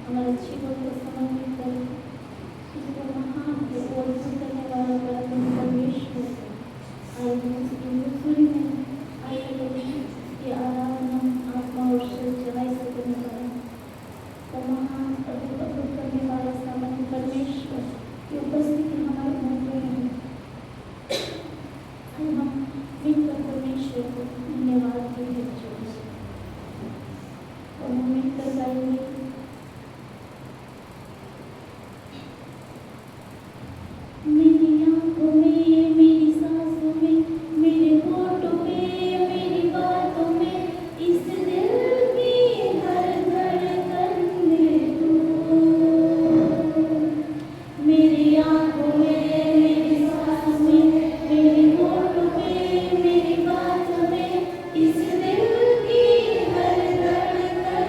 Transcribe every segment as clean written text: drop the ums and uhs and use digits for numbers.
हमारे जीवन को समर्पित करें। उसको महान है और करने वाला बड़ा परमेश्वर है। आइए उसकी हुजूरी में आइए उसकी आराधना आत्मा और सच्चाई से करने वाला वो महान अद्भुत अद्भुत करने वाला सामर्थ्य परमेश्वर की उपस्थिति हमारे मध्य में है। हम मिलकर परमेश्वर को धन्यवाद देंगे और हम मिलकर गाएंगे। मेरी आंखों में, मेरी सांसों में, मेरे होठों में, मेरी बातों में, इस दिल की हर धड़कन में तू। मेरी आंखों में, मेरी सांसों में, मेरे होठों में, मेरी बातों में, इस दिल की हर धड़कन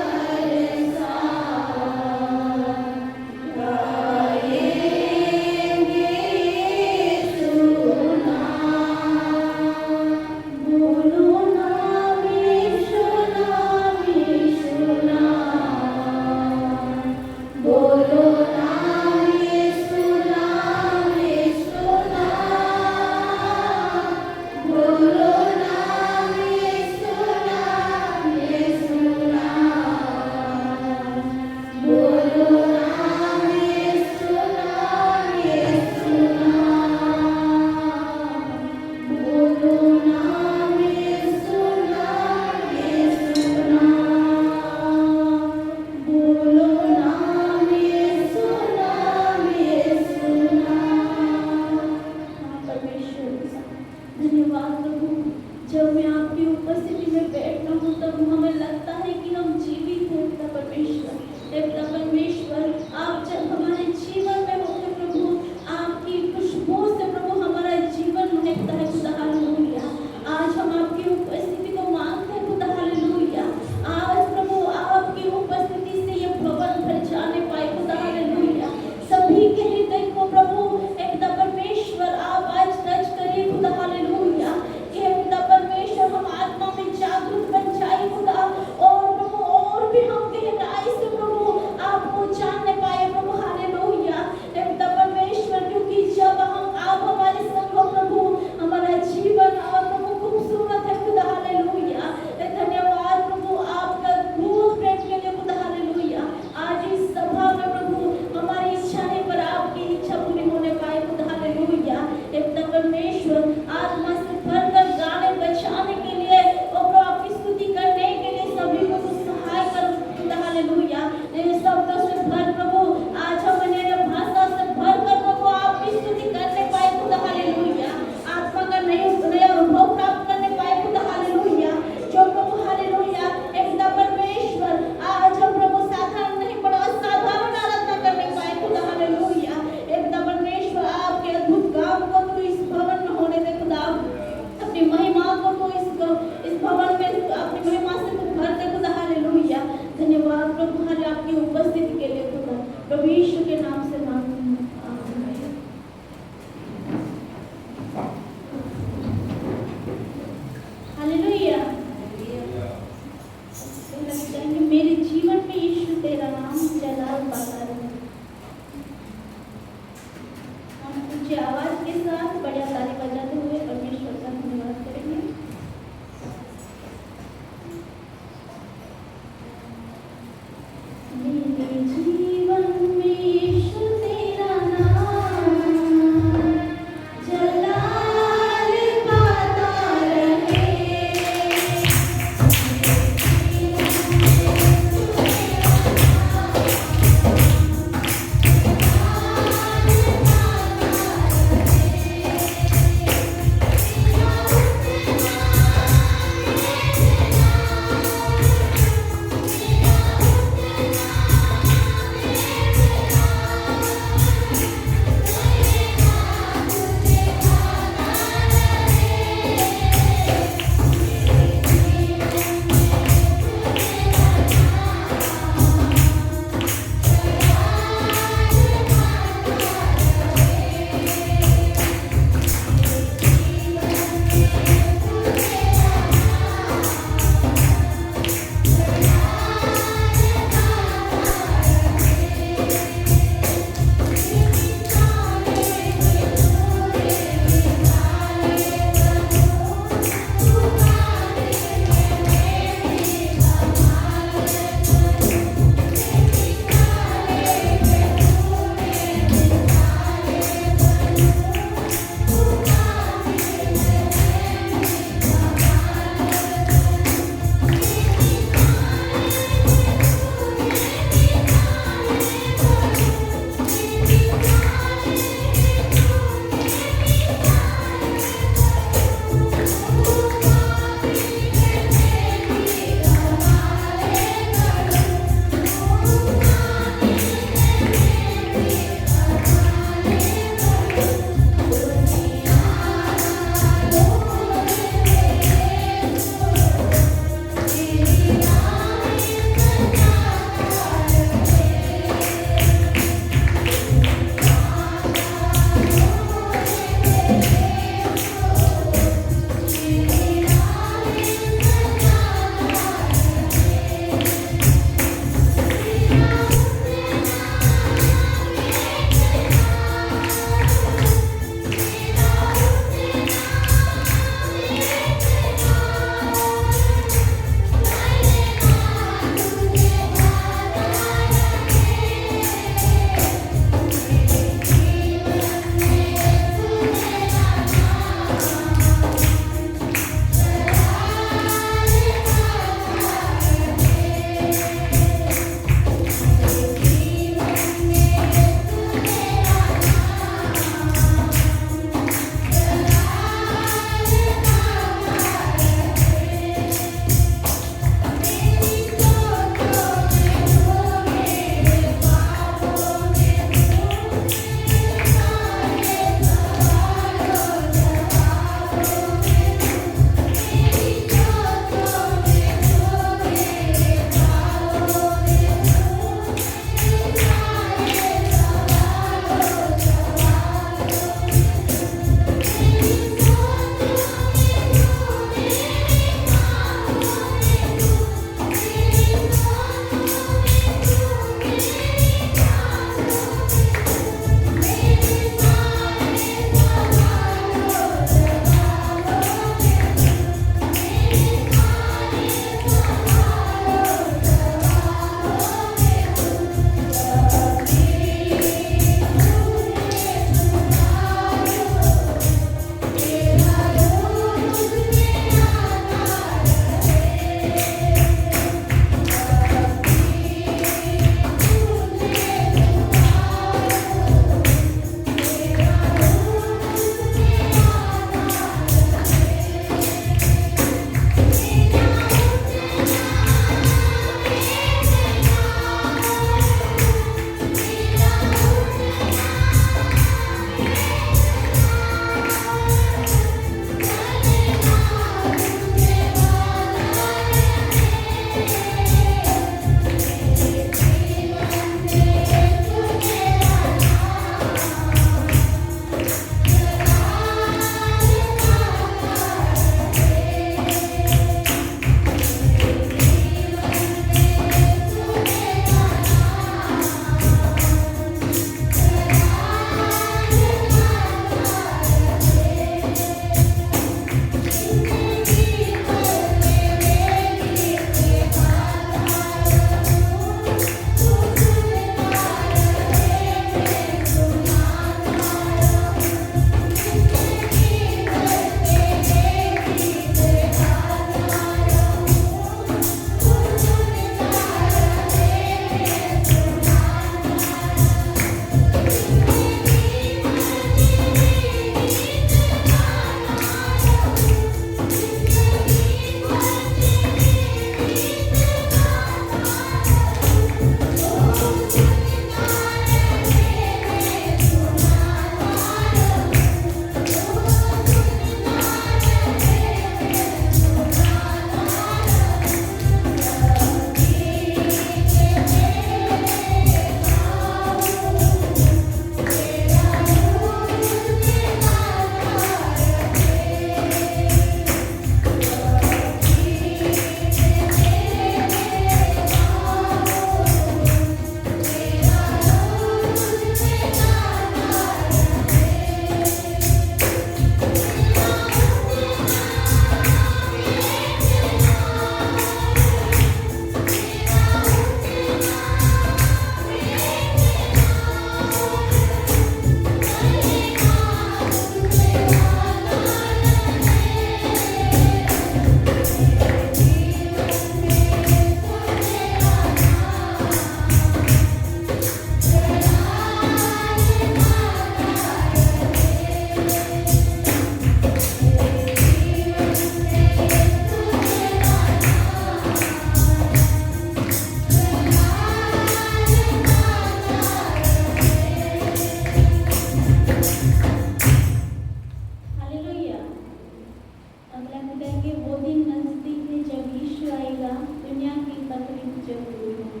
जरूर है।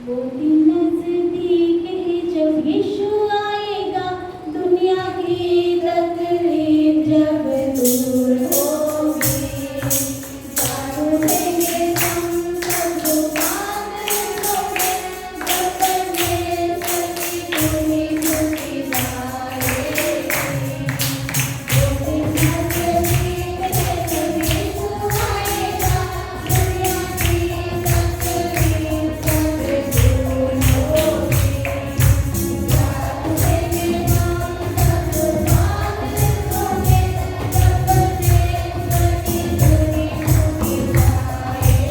वो दिन नजदीक है जब यीशु आएगा, दुनिया की तकलीफ जब दूर होगी। जान देंगे हम सब बादल होंगे, जब परमेश्वर की पूरी खुशी आएगी। वो दिन नजदीक है जब यीशु आएगा, दुनिया की तकलीफ जब दूर होगी। जान देंगे हम सब बादल होंगे, जब परमेश्वर की पूरी खुशी आएगी।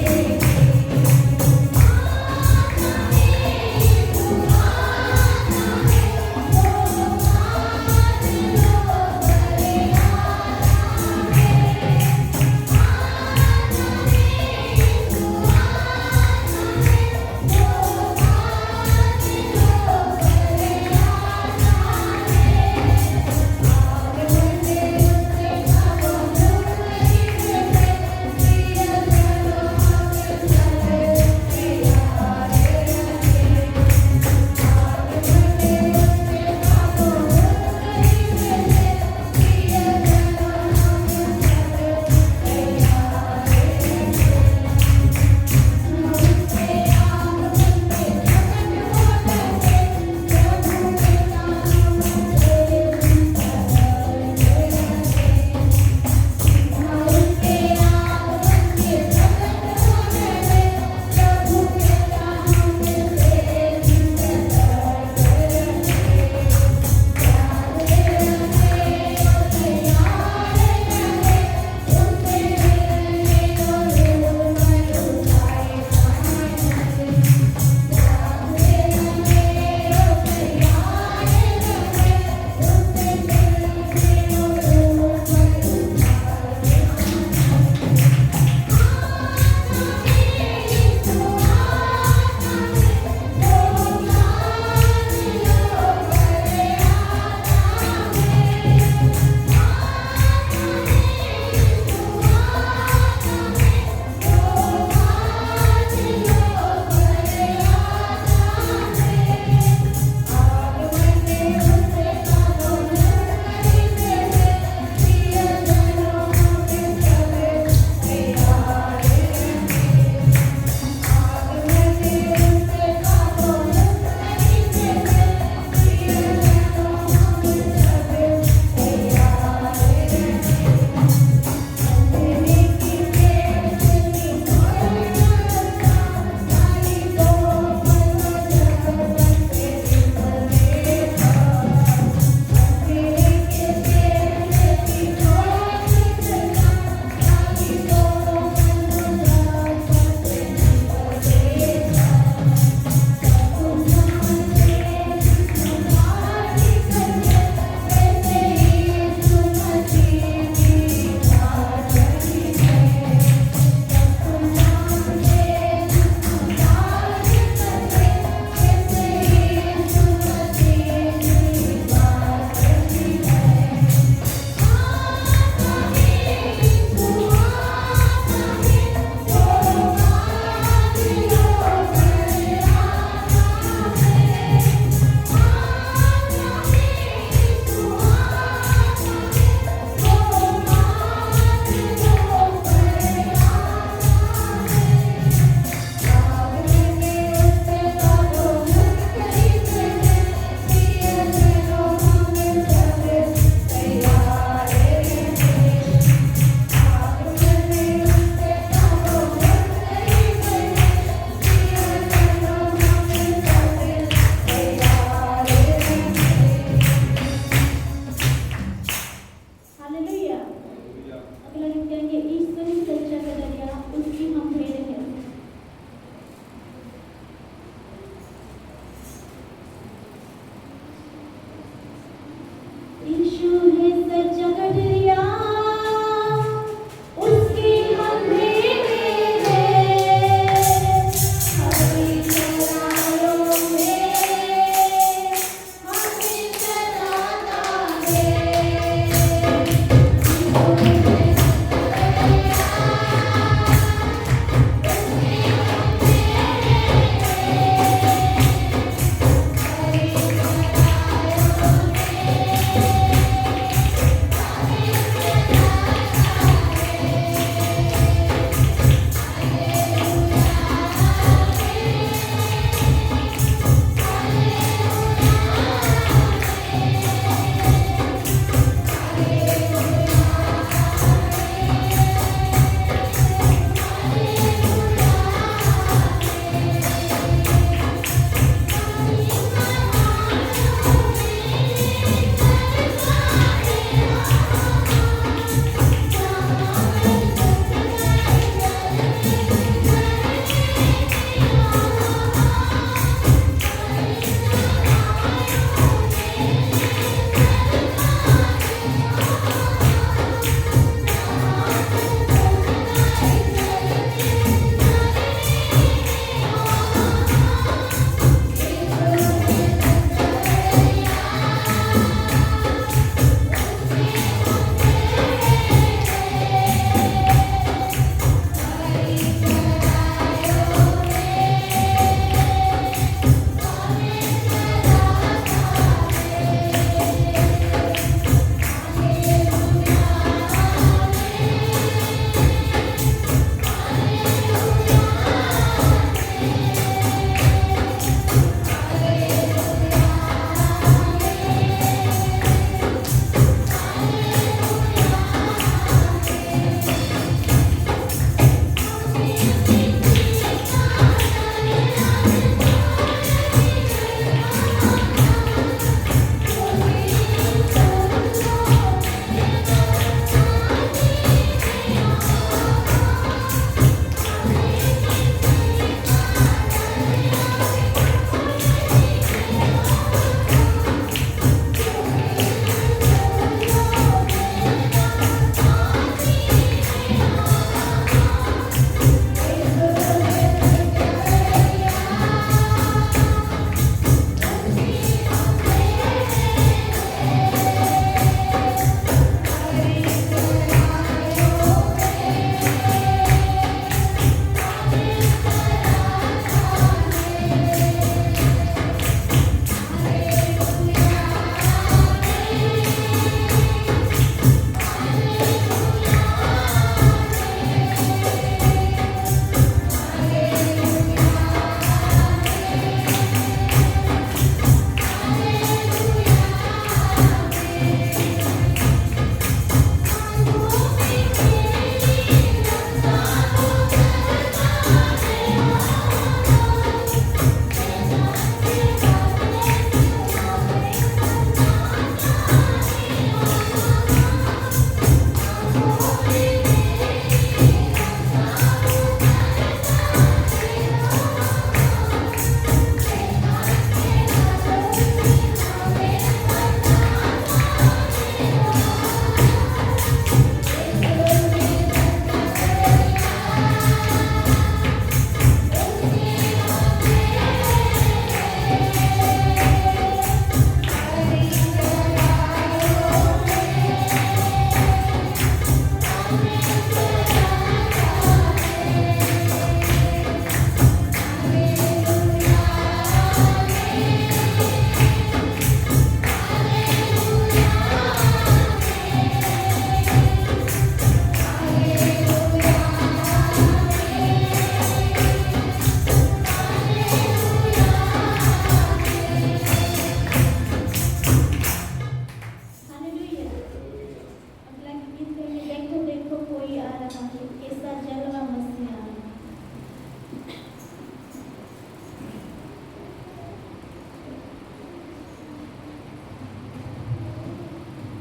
है, कैसा जलवा मसीहा है।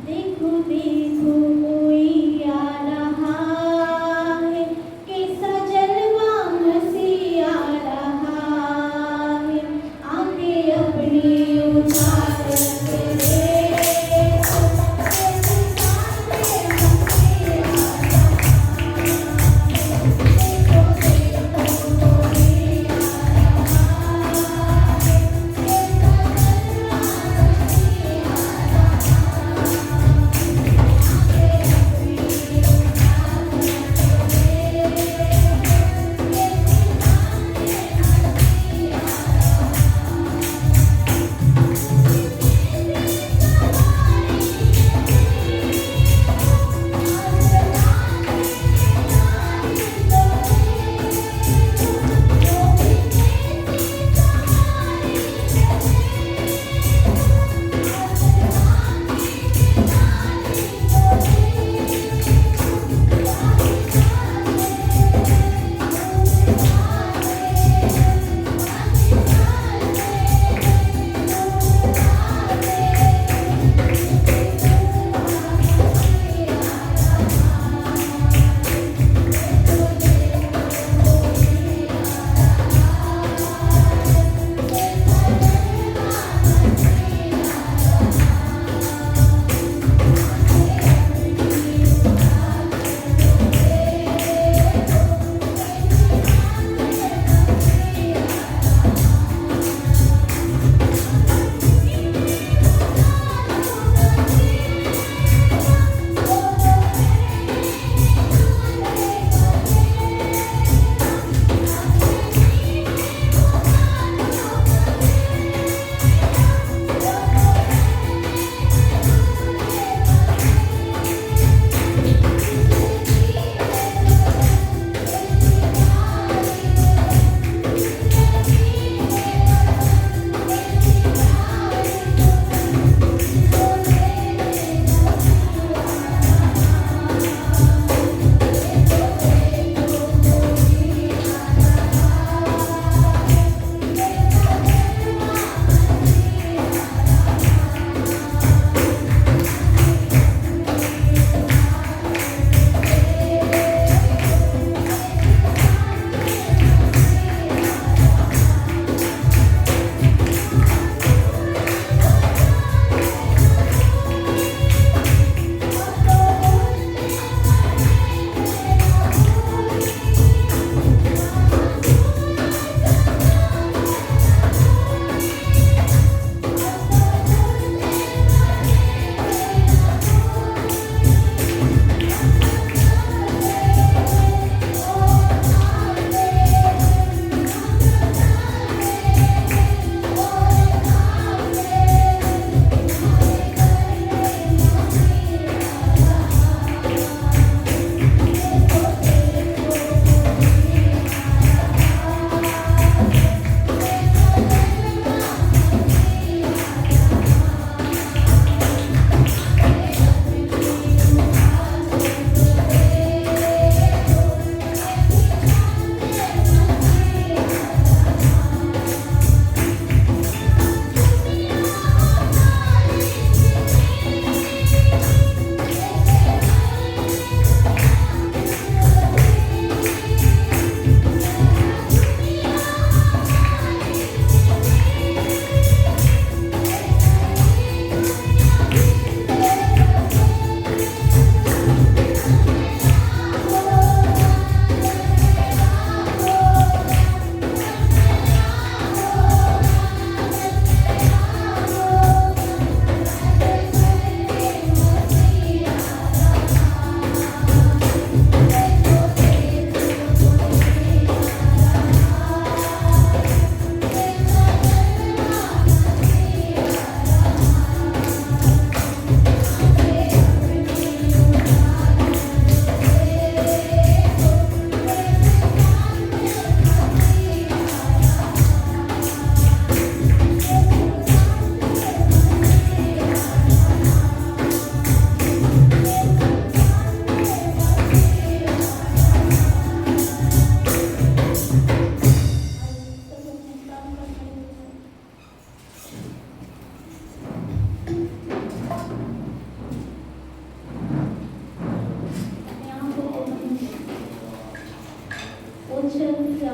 देखो देखो कोई आ रहा है, कैसा जलवा मसीहा आ रहा है। आके अपनी उतार के देखो, कैसे सामने मसीहा आ रहा है। देखो देखो कोई आ रहा है, कैसा जलवा मसीहा आ रहा है।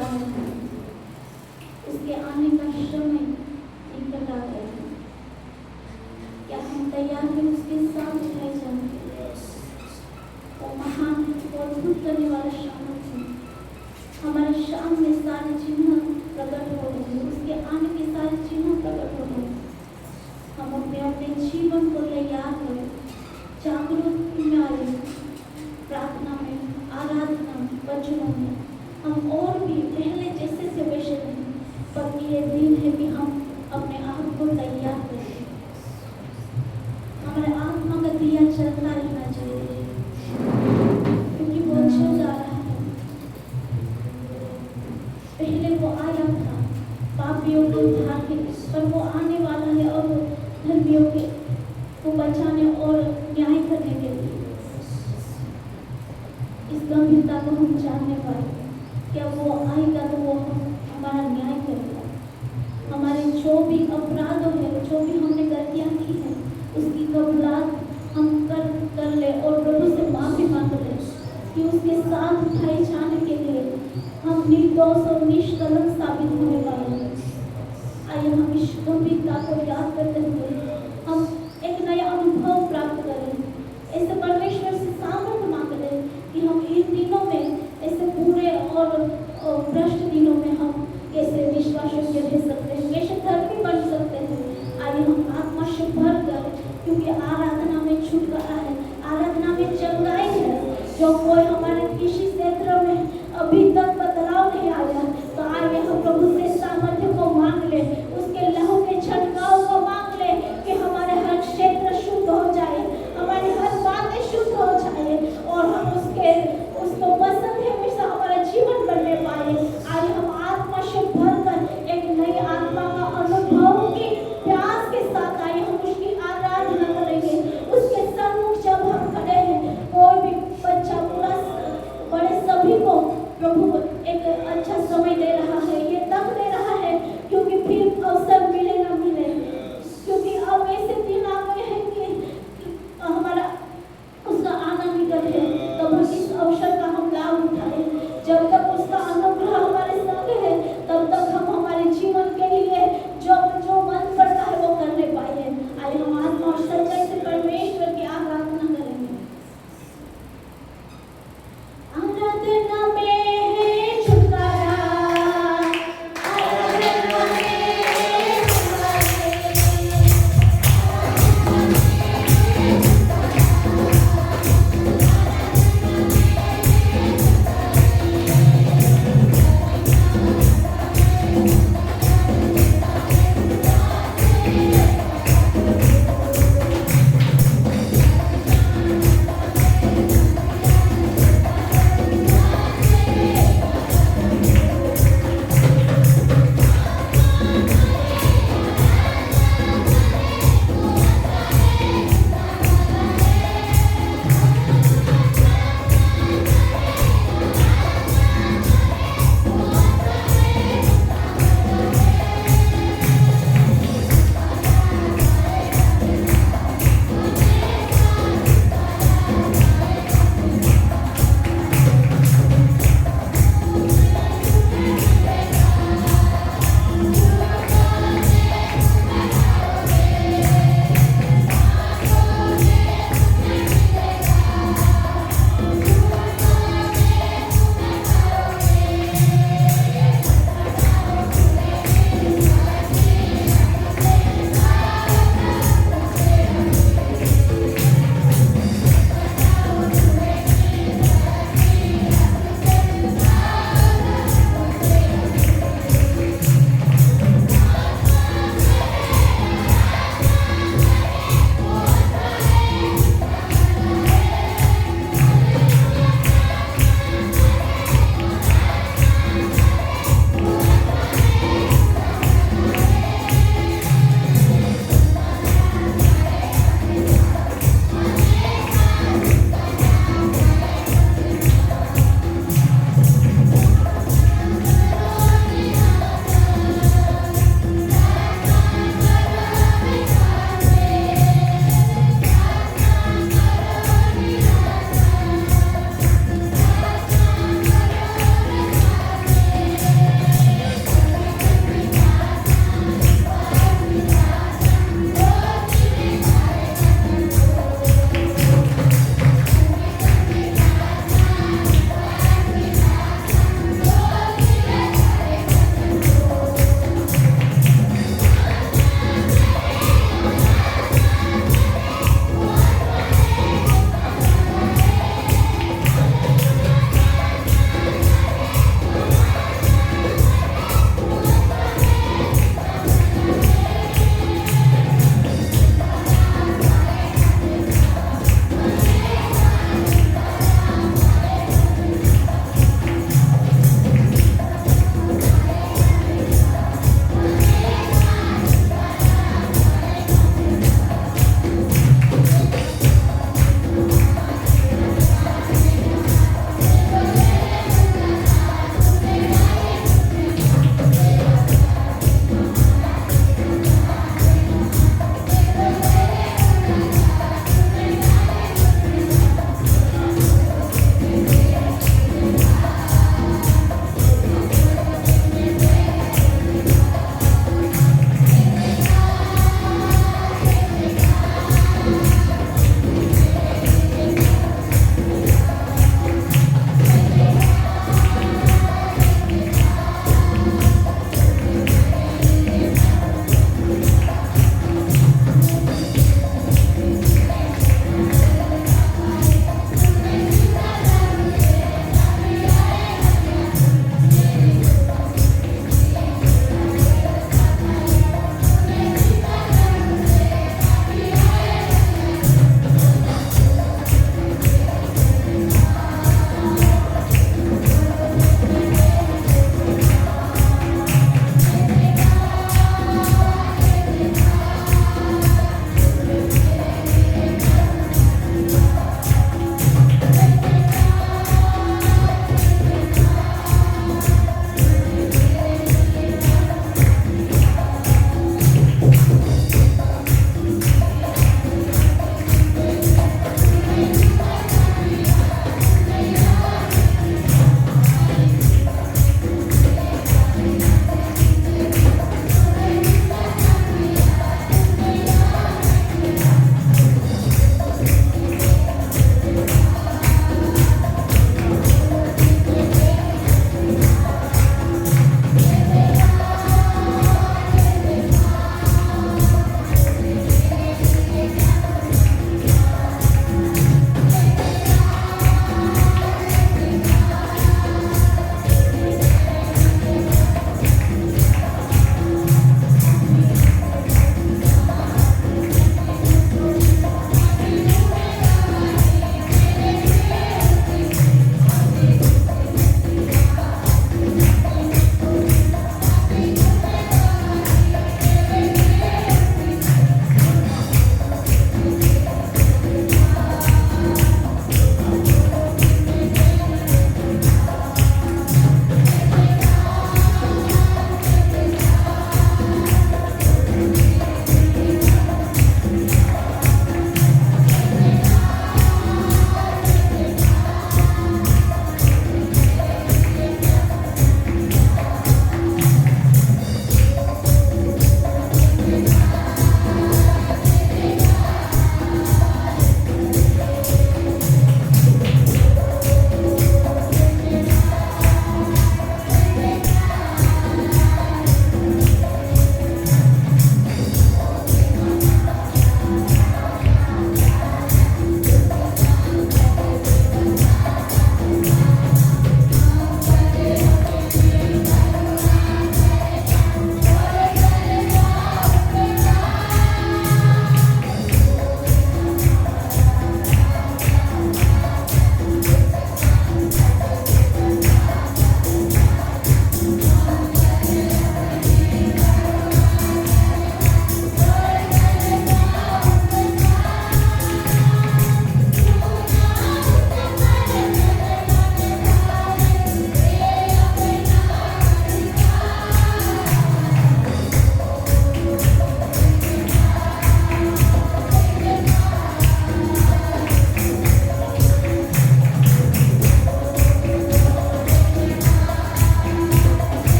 रहा है, उसके आने का समय निकट आ गया है। क्या हम तैयार हैं उसके साथ उठाए जाने के लिए? वो महान और अद्भुत करने वाला सामर्थ्य है। हमारे सामने सारे चिन्ह प्रकट हो रहे हैं, उसके आने के सारे चिन्ह प्रकट हो रहे हैं। हम अपने अपने जीवन को तैयार करें, जागरूक में आए, प्रार्थना में, आराधना में, वचनों में हम और भी पहले जैसे से वैसे नहीं, पर ये दिन है कि हम अपने आप को तैयार करें। हमारे आत्मा का दिया चलता रहना चाहिए, क्योंकि वो चल जा रहा है। पहले वो आया था पापियों को उद्धार के लिए, पर वो आने वाला है और धर्मियों को बचाने और न्याय करने के लिए। इस गंभीरता को हम जानने पाए, क्या वो आएगा तो वो हमारा न्याय करेगा। हमारे जो भी अपराध है, जो भी हमने गलतियां की है, उसकी कबूलात हम कर ले और प्रभु से माफी मांग ले कि उसके साथ उठाए जाने के लिए हम निर्दोष और निष्कलंक साबित होने वाले हैं। आइए हम इस गंभीरता को याद करते हुए हम एक नया अनुभव प्राप्त करें। ऐसे परमेश्वर से सामर्थ्य मांग लें कि हम इन दिनों में, ऐसे बुरे और भ्रष्ट दिनों में हम कैसे विश्वासयोग्य रह सकते हैं, कैसे धर्मी बन सकते हैं। आइए हम आत्मा से भर कर, क्योंकि आराधना में छुटकारा है, आराधना में चंगाई है। जो कोई हमारे किसी क्षेत्र में अभी तक बदलाव नहीं आया, तो आइए हम प्रभु से सामर्थ्य को मांग ले, उसके लहू के छंटकाव को मांग ले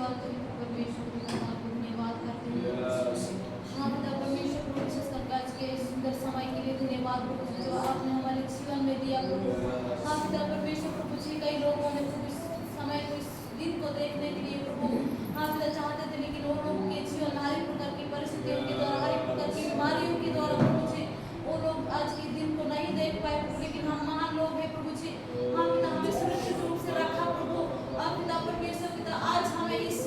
करते हैं परमेश्वर पिता, आपको धन्यवाद करते हैं। हाँ पिता परमेश्वर प्रभु, विशेषकर आज के सुंदर समय के लिए धन्यवाद प्रभु जो आपने हमारे जीवन में दिया प्रभु। हाँ पिता परमेश्वर प्रभु जी, कई लोगों ने प्रभु इस समय को, इस दिन को देखने के लिए प्रभु हाँ पिता चाहते थे, लेकिन वो लोगों के जीवन में हर एक प्रकार की परिस्थितियों के द्वारा, हर एक प्रकार की बीमारियों के द्वारा प्रभु जी वो लोग आज के दिन को नहीं देख पाए प्रभु। लेकिन हम महान लोग हैं प्रभु जी, हाँ पिता हमें सुरक्षित रूप से रखा प्रभु। अब पिता परमेश्वर पिता आज हमें इस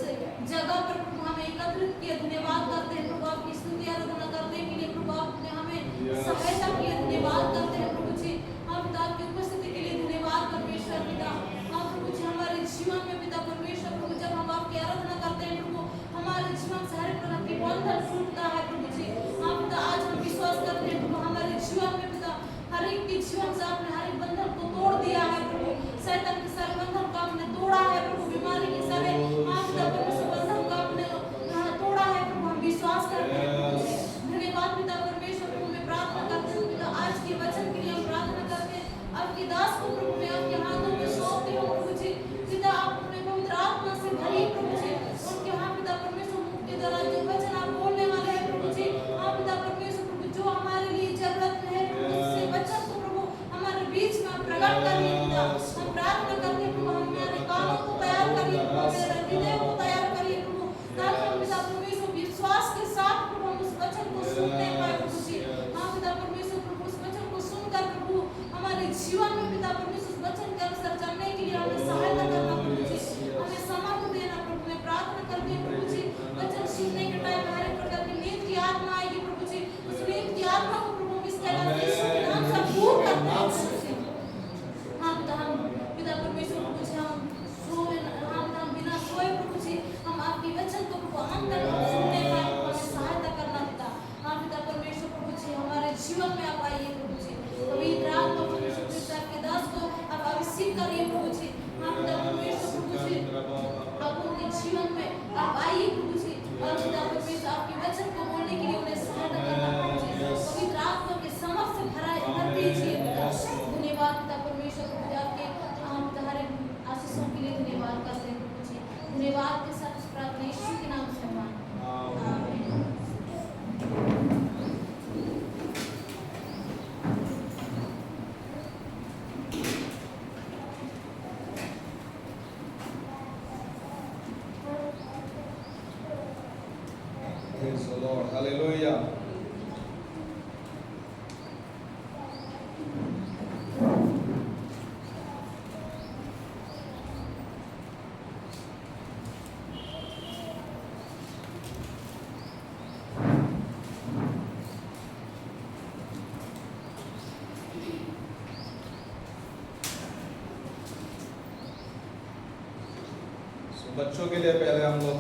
जगह पर प्रभु हमें एकत्रित किया, धन्यवाद करते हैं प्रभु। आपकी स्तुति आराधना करने के लिए प्रभु आपने हमें सहायता किया, धन्यवाद करते हैं प्रभु जी। हाँ पिता आपकी उपस्थिति के लिए धन्यवाद परमेश्वर पिता। हाँ प्रभु जी, हमारे जीवन में पिता परमेश्वर प्रभु जब हम आपकी आराधना करते हैं प्रभु, हमारे जीवन से हर प्रकार की बंधन टूटता है प्रभु जी। हाँ पिता आज हम विश्वास करते हैं प्रभु, हमारे जीवन में पिता हर एक के जीवन से आपने हर एक बंधन को तोड़ दिया है प्रभु। शैतान के सारे बंधन को आपने तोड़ा है प्रभु, बीमारी के सारे हाँ पिता परमेश्वर बंधन को आपने तोड़ा है प्रभु। हम विश्वास करते हैं प्रभु जी, धन्यवाद पिता परमेश्वर प्रभु। मैं प्रार्थना करती हूँ पिता आज के वचन के लिए हम प्रार्थना करते हैं। आपके दास को प्रभु मैं आपके हाथों में सौंपती हूँ प्रभु जी। पिता आप अपने पवित्र आत्मा से भरिए प्रभु जी, उनके हाँ पिता परमेश्वर मुख के द्वारा जो वचन आप बोलने वाले हैं प्रभु जी, हाँ पिता परमेश्वर प्रभु जो हमारे लिए जरूरत है प्रभु, उससे वचन को प्रभु हमारे बीच में प्रकट करिए पिता। हम प्रार्थना करते हैं प्रभु, हमारे कानों को तैयार करिए प्रभु, मेरे हृदय को तैयार करिए प्रभु, ताकि हम पिता परमेश्वर विश्वास के साथ प्रभु हम उस वचन को सुनने पाए प्रभु जी। हाँ पिता परमेश्वर प्रभु उस वचन को सुनकर प्रभु हमारे जीवन में पिता परमेश्वर उस वचन के अनुसार चलने के लिए हमें सहायता करना प्रभु जी, हमें समर्थ देना प्रभु। मैं प्रार्थना करती हूँ प्रभु जी, वचन सुनने के टाइम हर एक प्रकार की नींद की आत्मा आएगी प्रभु जी, उस नींद की आत्मा को प्रभु इसके नाम से दूर करते हैं प्रभु जी। हाँ पिता हम पिता परमेश्वर प्रभु जी हम सोए हाँ पिता हम बिना सोए प्रभु जी हम आपके वचन को प्रभु अंत तक सुनने पाए प्रभु, हमें सहायता करना पिता। हाँ पिता परमेश्वर प्रभु जी हमारे जीवन में आप आइए प्रभु जी, पवित्र आत्मा परमेश्वर पिता के दास को आप अभिषेक करिए प्रभु जी। हाँ पिता परमेश्वर प्रभु जी आप उनके जीवन में आप आइए प्रभु जी, और पिता परमेश्वर आपके वचन को बोलने के लिए उन्हें सहायता करना प्रभु जी, पवित्र आत्मा के समक्ष से भर दीजिए पिता। धन्यवाद पिता परमेश्वर प्रभु जी, आपके हम तुम्हारे आशीषों के लिए धन्यवाद करते हैं प्रभु जी। धन्यवाद के साथ प्रार्थना यीशु के नाम से आमीन। Praise the Lord. Hallelujah. बच्चों के लिए पहले हम लोग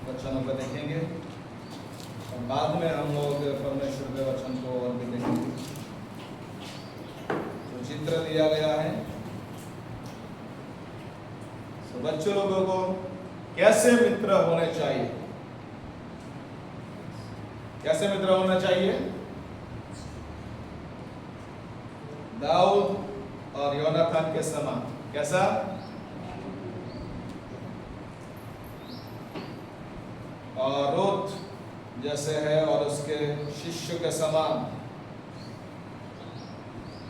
वचनों को देखेंगे और बाद में हम लोग परमेश्वर के वचन को और भी देखेंगे। जो चित्र दिया गया है तो बच्चों लोगों को कैसे मित्र होने चाहिए, कैसे मित्र होना चाहिए। दाऊद और योनाथन के समान कैसा, और रूत जैसे है और उसके शिष्य के समान।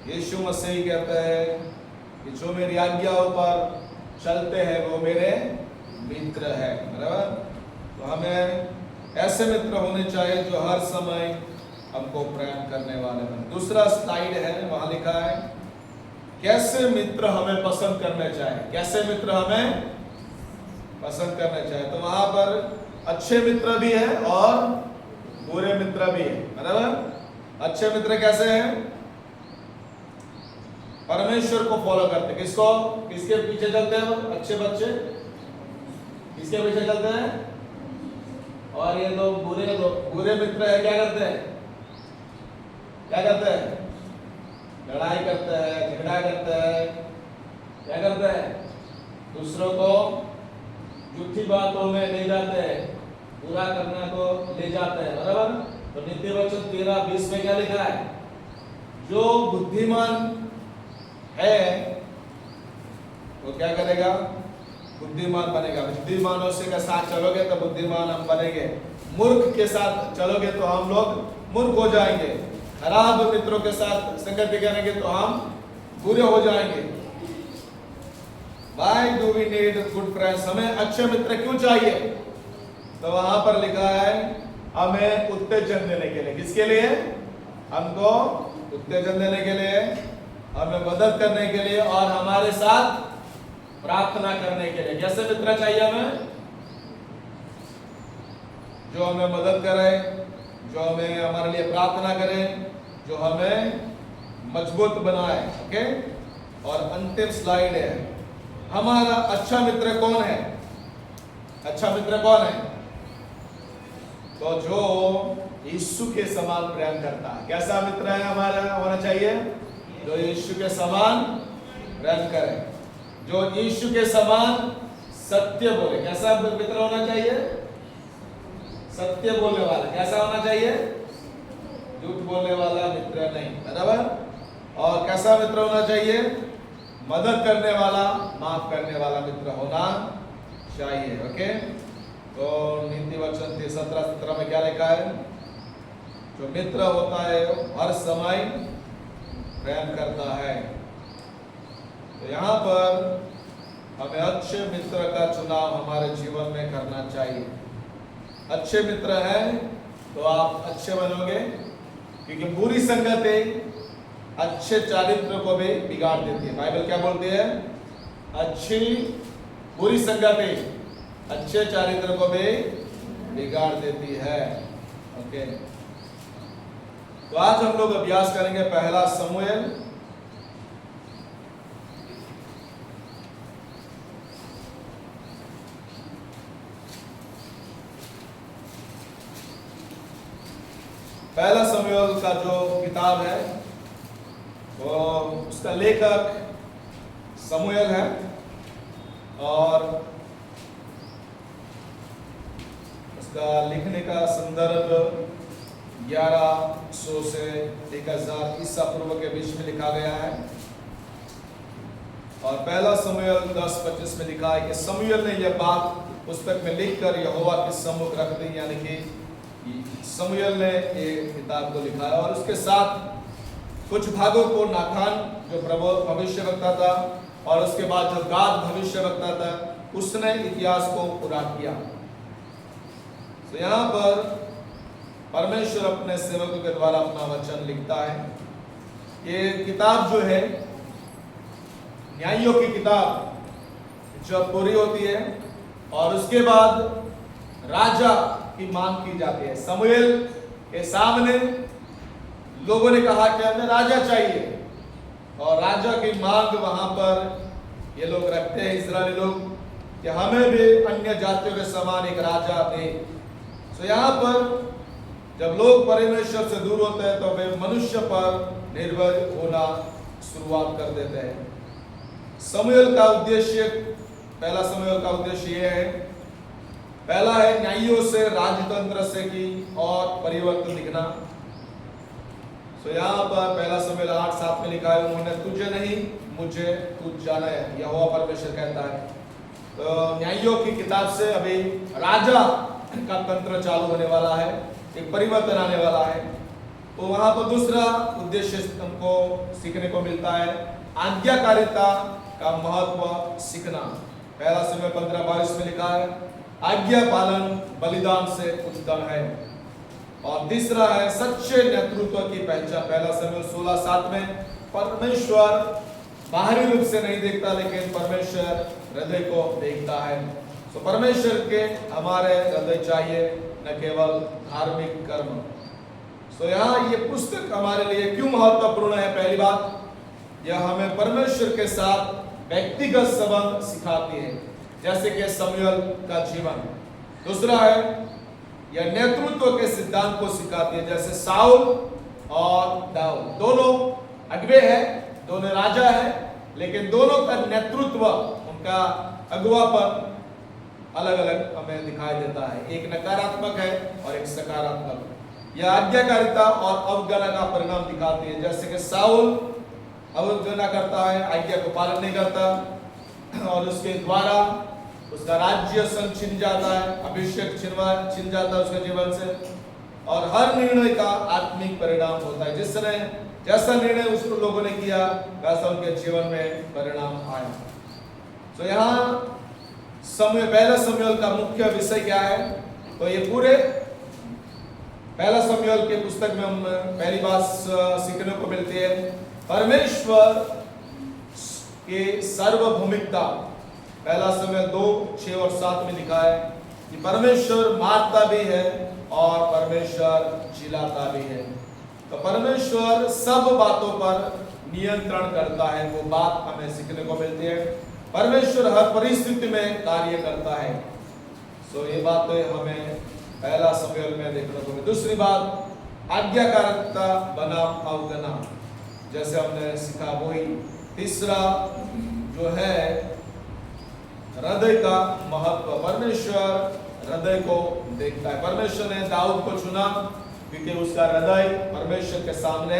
यीशु मसीह कहते हैं कि जो मेरी आज्ञाओं पर चलते हैं वो मेरे मित्र है, बराबर। तो हमें ऐसे मित्र होने चाहिए जो हर समय हमको प्रेम करने वाले बने। दूसरा स्लाइड है, वहां लिखा है कैसे मित्र हमें पसंद करने चाहिए, कैसे मित्र हमें पसंद करने चाहिए। तो वहां पर अच्छे मित्र भी है और बुरे मित्र भी है, बराबर। अच्छे मित्र कैसे हैं, परमेश्वर को फॉलो करते। किसको, किसके पीछे चलते हैं वो अच्छे बच्चे, किसके पीछे चलते हैं। और ये दो बुरे मित्र है, क्या करते हैं, क्या करते हैं, लड़ाई करते हैं, झगड़ा करते हैं, क्या करते हैं, दूसरों को झूठी बातों में ले जाते हैं, बुरा करने को ले जाते हैं, बराबर। तो नीति वचन 13:20 में क्या लिखा है, जो बुद्धिमान है वो क्या करेगा, बुद्धिमान बनेगा। बुद्धिमानों से के साथ चलोगे तो बुद्धिमान हम बनेंगे, मूर्ख के साथ चलोगे तो हम लोग मूर्ख हो जाएंगे, खराब मित्रों के साथ संगति करेंगे तो हम बुरे हो जाएंगे। Why do we need good friends? हमें अच्छे मित्र क्यों चाहिए? तो वहां पर लिखा है हमें उत्तेजन देने के लिए। किसके लिए? हमको उत्तेजन देने के लिए, हमें मदद करने के लिए और हमारे साथ प्रार्थना करने के लिए। कैसे मित्र चाहिए हमें? जो हमें मदद करे, जो हमें हमारे लिए प्रार्थना करे, जो हमें मजबूत बनाए। ओके, और अंतिम स्लाइड है, हमारा अच्छा मित्र कौन है? अच्छा मित्र कौन है? तो जो यीशु के समान प्रेम करता है। कैसा मित्र है हमारा होना चाहिए? जो यीशु के समान प्रेम करे, जो यीशु के समान सत्य बोले। कैसा मित्र होना चाहिए? सत्य बोलने वाला। कैसा होना चाहिए? झूठ बोलने वाला मित्र नहीं, बराबर। और कैसा मित्र होना चाहिए? मदद करने वाला, माफ करने वाला मित्र होना चाहिए। ओके, तो नीति वचन 17 में क्या लिखा है? जो मित्र होता है हर समय प्रेम करता है। तो यहाँ पर हमें अच्छे मित्र का चुनाव हमारे जीवन में करना चाहिए। अच्छे मित्र हैं तो आप अच्छे बनोगे, क्योंकि बुरी संगतें अच्छे चारित्र को भी बिगाड़ देती है। बाइबल क्या बोलती है? बुरी संगतें अच्छे चारित्र को भी बिगाड़ देती है। ओके, तो आज हम लोग अभ्यास करेंगे पहला शमूएल का जो किताब है वो उसका लेखक शमूएल है और उसका लिखने का संदर्भ 1100 से 1000 ईसा पूर्व के बीच में लिखा गया है। और पहला शमूएल 10:25 में लिखा है कि शमूएल ने यह बात पुस्तक में लिखकर यहोवा के सम्मुख रख दी, यानी कि शमूएल ने ये किताब को लिखा है। और उसके साथ कुछ भागों को नाथान जो प्रभु भविष्यवक्ता था और उसके बाद जो गाद भविष्यवक्ता था उसने इतिहास को पूरा किया। तो यहाँ पर परमेश्वर अपने सेवकों के द्वारा अपना वचन लिखता है। ये किताब जो है न्यायों की किताब जब पूरी होती है और उसके बाद राजा की मांग की जाती है। शमूएल के सामने लोगों ने कहा कि हमें राजा चाहिए और राजा की मांग वहां पर ये लोग रखते हैं, इस्राएली लोग, कि हमें भी अन्य जातियों के समान एक राजा दे। तो यहाँ पर जब लोग परमेश्वर से दूर होते हैं तो वे मनुष्य पर निर्भर होना शुरुआत कर देते हैं। शमूएल का उद्देश्य, पहला शमूएल का उद्देश्य यह है, पहला है न्यायों से राजतंत्र से की और परिवर्तन दिखना। तो यहाँ पर पहला शमूएल 8:7 में लिखा है, उन्होंने तुझे नहीं मुझे तुझ जाना है, यहोवा परमेश्वर कहता है। तो न्यायों की किताब से अभी राजा का तंत्र चालू होने वाला है, एक परिवर्तन आने वाला है। तो वहां पर दूसरा उद्देश्य हमको सीखने को मिलता है, आज्ञाकारिता का महत्व सीखना। पहला शमूएल 15:22 में लिखा है, आज्ञा पालन बलिदान से उत्तम है। और तीसरा है सच्चे नेतृत्व की पहचान। पहला शमूएल 16:7 में परमेश्वर बाहरी रूप से नहीं देखता लेकिन परमेश्वर हृदय को देखता है। तो परमेश्वर के हमारे हृदय चाहिए, न केवल धार्मिक कर्म। तो यहाँ ये पुस्तक हमारे लिए क्यों महत्वपूर्ण है? पहली बात, यह हमें परमेश्वर के साथ व्यक्तिगत संबंध सिखाती है, जैसे कि शमूएल का जीवन। दूसरा है यह नेतृत्व के सिद्धांत को सिखाती है, जैसे साउल और दाऊद दोनों अगुवे हैं, दोनों राजा हैं, लेकिन दोनों का नेतृत्व, उनका अगुवापन अलग अलग हमें दिखाई देता है। एक नकारात्मक है और एक सकारात्मक। यह आज्ञाकारिता और अवज्ञा का परिणाम दिखाती है, जैसे कि साउल अवज्ञा करता है, आज्ञा को पालन नहीं करता और उसके द्वारा उसका राज्य संग छिन जाता है, अभिषेक छिन जाता है उसके जीवन से, और हर निर्णय का आत्मिक परिणाम होता है। जिसने जैसा निर्णय उस लोगों ने किया वैसा उनके जीवन में परिणाम आया। तो यहाँ पहला शमूएल का मुख्य विषय क्या है? तो ये पूरे पहला शमूएल के पुस्तक में हम पहली बात सीखने को मिलती है परमेश्वर के सार्वभौमिकता। पहला शमूएल 2:6 और 7 में लिखा है कि परमेश्वर मारता भी है और परमेश्वर जिलाता भी है। तो परमेश्वर सब बातों पर नियंत्रण करता है, वो बात हमें सीखने को मिलती है। परमेश्वर हर परिस्थिति में कार्य करता है। सो ये बात तो हमें पहला शमूएल में देखने को मिली। दूसरी बात, आज्ञाकारिता बनाम अवगणना, जैसे हमने सीखा वही। तीसरा जो है हृदय का महत्व, परमेश्वर हृदय को देखता है। परमेश्वर ने दाऊद को चुना क्योंकि उसका हृदय परमेश्वर के सामने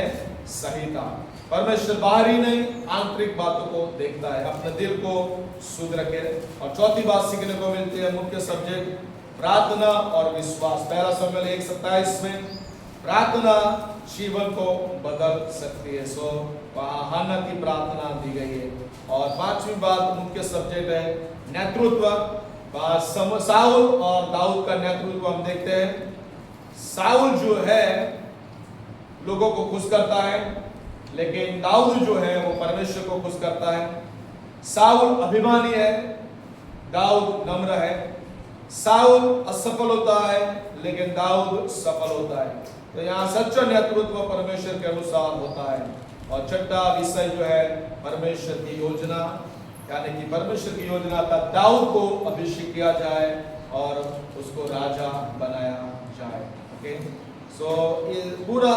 सही था। परमेश्वर बाहरी नहीं आंतरिक बातों को देखता है, अपने दिल को शुद्ध रखे। और चौथी बात सीखने को मिलती है, मुख्य सब्जेक्ट प्रार्थना और विश्वास। पहला शमूएल 1:27 में प्रार्थना जीवन को बदल सकती है। सो वहाँ हन्ना की प्रार्थना दी गई है। और पांचवी बात, मुख्य सब्जेक्ट है नेतृत्व। साउल और दाऊद का नेतृत्व हम देखते हैं। साउल जो है लोगों को खुश करता है, लेकिन दाऊद जो है वो परमेश्वर को खुश करता है। साउल अभिमानी है, दाऊद नम्र है। साउल असफल होता है, लेकिन दाऊद सफल होता है। तो यहाँ सच्चा नेतृत्व परमेश्वर के अनुसार होता है। और छठा विषय जो है परमेश्वर की योजना, यानी कि परमेश्वर की योजना का दाऊद को अभिषेक किया जाए और उसको राजा बनाया जाए। ओके, सो ये पूरा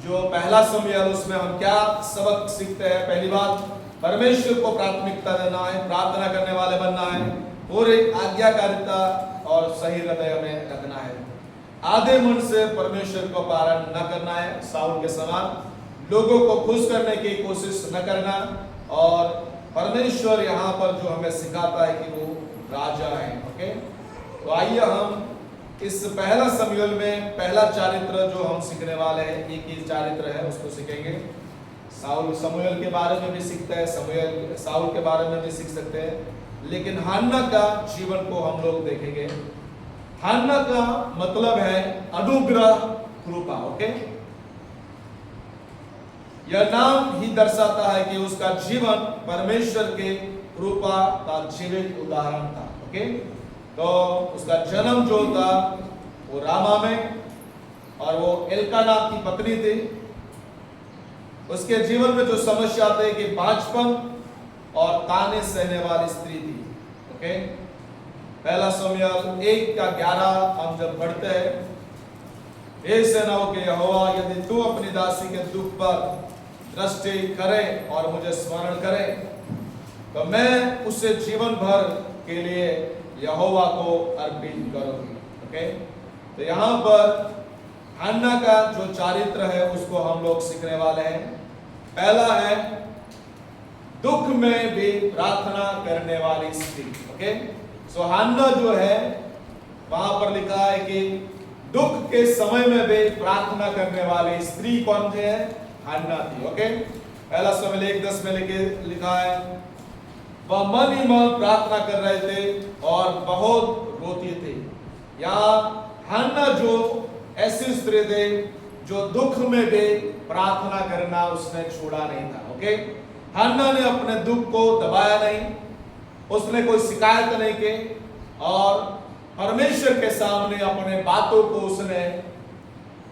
जो पहला शमूएल, उसमें हम क्या सबक सीखते हैं? पहली बात, परमेश्वर को प्राथमिकता देना है, प्रार्थना करने वाले बनना है, पूरी आज्ञाकारिता और सही हृदय में रखना है। आधे मन से परमेश्वर को पालन न करना है, साउल के समान लोगों को खुश करने की कोशिश न करना। और परमेश्वर यहाँ पर जो हमें सिखाता है कि वो राजा है। ओके, तो आइए हम इस पहला शमूएल में पहला चरित्र जो हम सीखने वाले हैं, एक ही चरित्र है, उसको सीखेंगे। शमूएल के बारे में भी सीखते हैं, साउल के बारे में भी सीख सकते हैं, लेकिन हन्ना का जीवन को हम लोग देखेंगे। हन्ना का मतलब है अनुग्रह, कृपा। ओके, यह नाम ही दर्शाता है कि उसका जीवन परमेश्वर के कृपा का जीवित उदाहरण था। ओके, तो उसका जन्म जो था वो रामा में, और वो एल्काना की पत्नी थी। उसके जीवन में जो समस्या थे कि बांझपन और ताने सहने वाली स्त्री थी। ओके, पहला शमूएल 1:11 हम जब पढ़ते हैं, हे सेनाओं के यहोवा, यदि तू अपनी दासी के दुख पर दृष्टि करे और मुझे स्मरण करे, तो मैं उसे जीवन भर के लिए यहोवा को अर्पित करूंगी। ओके, तो यहाँ पर हन्ना का जो चरित्र है उसको हम लोग सीखने वाले हैं। पहला है दुख में भी प्रार्थना करने वाली स्त्री। ओके, सो हन्ना जो है वहां पर लिखा है कि दुख के समय में भी प्रार्थना करने वाली स्त्री कौन है? हन्ना थी। ओके, पहला शमूएल 1:10 में लिखा है, वह मन ही मन प्रार्थना कर रहे थे और बहुत रोती थी। यहाँ हन्ना जो ऐसी स्त्री थे जो दुख में भी प्रार्थना करना उसने छोड़ा नहीं था। ओके, हन्ना ने अपने दुख को दबाया नहीं, उसने कोई शिकायत नहीं की, और परमेश्वर के सामने अपने बातों को उसने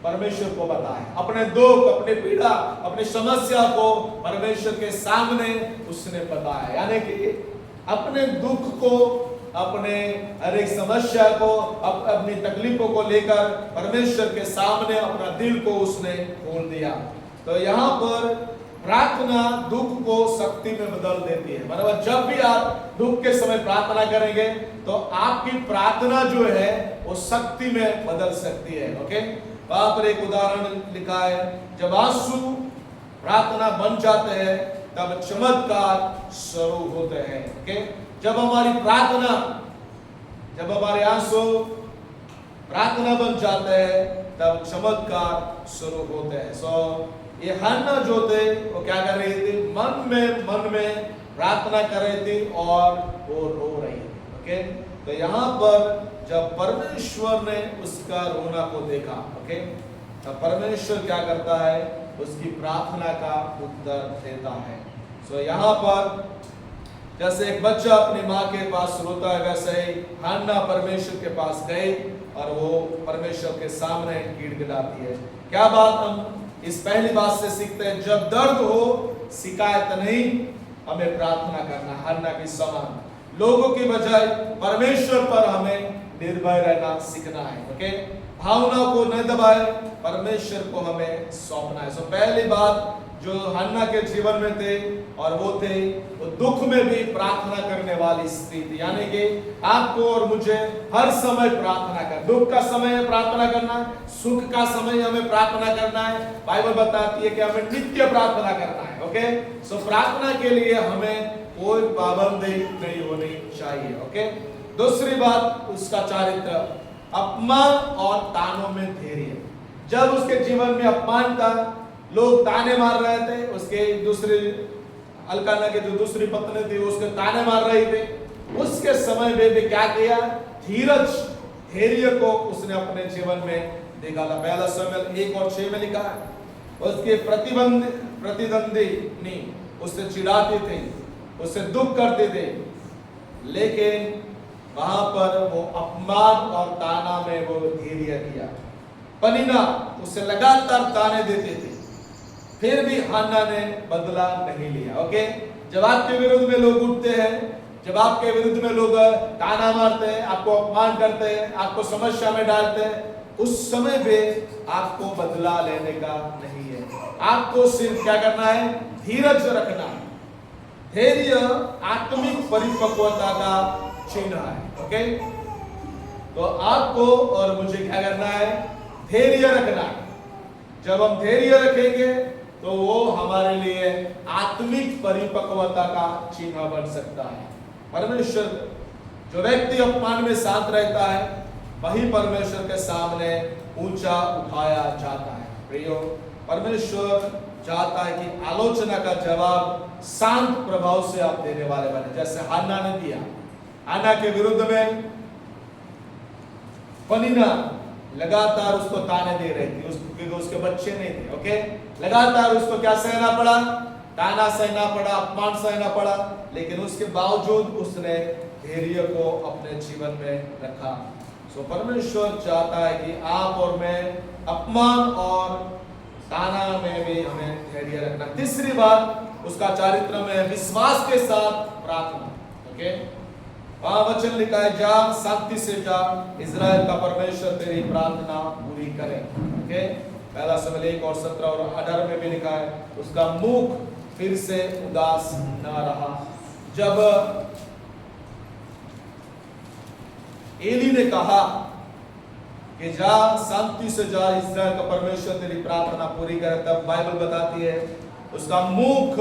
परमेश्वर को बताया। अपने दुख, अपने पीड़ा, अपनी समस्या को परमेश्वर के सामने उसने बताया। यानी कि अपने दुख को, अपने हर एक समस्या को, अपनी तकलीफों को लेकर परमेश्वर के सामने अपना दिल को उसने खोल दिया। तो यहाँ पर प्रार्थना दुख को शक्ति में बदल देती है। मतलब जब भी आप दुख के समय प्रार्थना करेंगे तो आपकी प्रार्थना जो है वो शक्ति में बदल सकती है। ओके, वहां पर एक उदाहरण लिखा है, जब आंसू प्रार्थना बन जाते हैं तब चमत्कार शुरू होते हैं। ओके, जब हमारी प्रार्थना, जब हमारे आंसू प्रार्थना बन जाते हैं तब चमत्कार शुरू होते हैं। सो ये हन्ना जो थे वो क्या कर रही थी, मन में प्रार्थना कर रही थी और वो रो रही थी। ओके, तो यहाँ पर जब परमेश्वर ने उसका रोना को देखा, ओके, तब परमेश्वर क्या करता है, उसकी प्रार्थना का उत्तर देता है। सो यहाँ पर जैसे एक बच्चा अपनी माँ के पास रोता है, वैसे ही हन्ना परमेश्वर के पास गई और वो परमेश्वर के सामने गिड़गिड़ाती है। क्या बात हम इस पहली बात से सीखते हैं, जब दर्द हो शिकायत नहीं, हमें प्रार्थना करना। हन्ना की समान लोगों की बजाय परमेश्वर पर हमें निर्भय रहना सीखना है। ओके, भावना को न दबाए, परमेश्वर को हमें सौंपना है। सो पहली बात जो हन्ना के जीवन में थे और वो थे, वो दुख में भी प्रार्थना करने वाली स्त्री थी। यानी कि आपको और मुझे हर समय प्रार्थना कर, दुख का समय है प्रार्थना करना, सुख का समय हमें प्रार्थना करना है। बाइबल बताती है कि हमें नित्य प्रार्थना करना है। ओके, सो प्रार्थना के लिए हमें कोई पाबंदी नहीं होनी चाहिए। ओके, दूसरी बात उसका चारित्र, अपमान और तानों में धैर्य। जब उसके जीवन में अपमान था, लोग ताने मार रहे थे, उसके दूसरे अल्काना के जो दूसरी पत्नी थी उसके ताने मार रही थे, उसके समय में भी क्या किया, धीरज धैर्य को उसने अपने जीवन में निकाला। पहला शमूएल 1:6 में लिखा है, उसके प्रतिद्वंदी उससे चिढ़ाते थे, उससे दुख करते थे, लेकिन वहां पर वो अपमान और ताना में वो धैर्य किया। पनीना उसे लगातार ताने देते थे, फिर भी हन्ना ने बदला नहीं लिया। ओके, जब आपके विरुद्ध में लोग उठते हैं, जब आपके विरुद्ध में लोग ताना मारते हैं, आपको अपमान करते हैं, आपको समस्या में डालते हैं, उस समय पे आपको बदला लेने का नहीं है। आपको सिर्फ क्या करना है, धीरज रखना है। धैर्य आत्मिक परिपक्वता का चिन्ह है। ओके, तो आपको और मुझे क्या करना है, धैर्य रखना है। जब हम धैर्य रखेंगे तो वो हमारे लिए आत्मिक परिपक्वता का चिन्ह बन सकता है। परमेश्वर, जो व्यक्ति अपमान में शांत रहता है, वही परमेश्वर के सामने ऊंचा उठाया जाता है। प्रियो, परमेश्वर चाहता है कि आलोचना का जवाब शांत प्रभाव से आप देने वाले बने, जैसे हन्ना ने दिया। हन्ना के विरुद्ध में पनीना लगातार उसको ताने दे रही थी, क्योंकि उसके बच्चे नहीं थे। ओके, लगातार उसको क्या सहना पड़ा, ताना सहना पड़ा, अपमान सहना पड़ा, लेकिन उसके बावजूद उसने धैर्य को अपने जीवन में रखा। सो परमेश्वर चाहता है कि आप और मैं अपमान और ताना में भी हमें धैर्य रखना। तीसरी बात उसका चारित्र में विश्वास के साथ प्रार्थना। ओके, वहां वचन लिखा है, जा शांति से जा, इजराइल का परमेश्वर तेरी प्रार्थना पूरी करे। ओके, पहला शमूएल 1:17 और 18 में भी लिखा है, उसका मुख फिर से उदास न रहा। जब एली ने कहा कि जा शांति से जा, इस्राएल का परमेश्वर तेरी प्रार्थना पूरी करे, तब बाइबल बताती है उसका मुख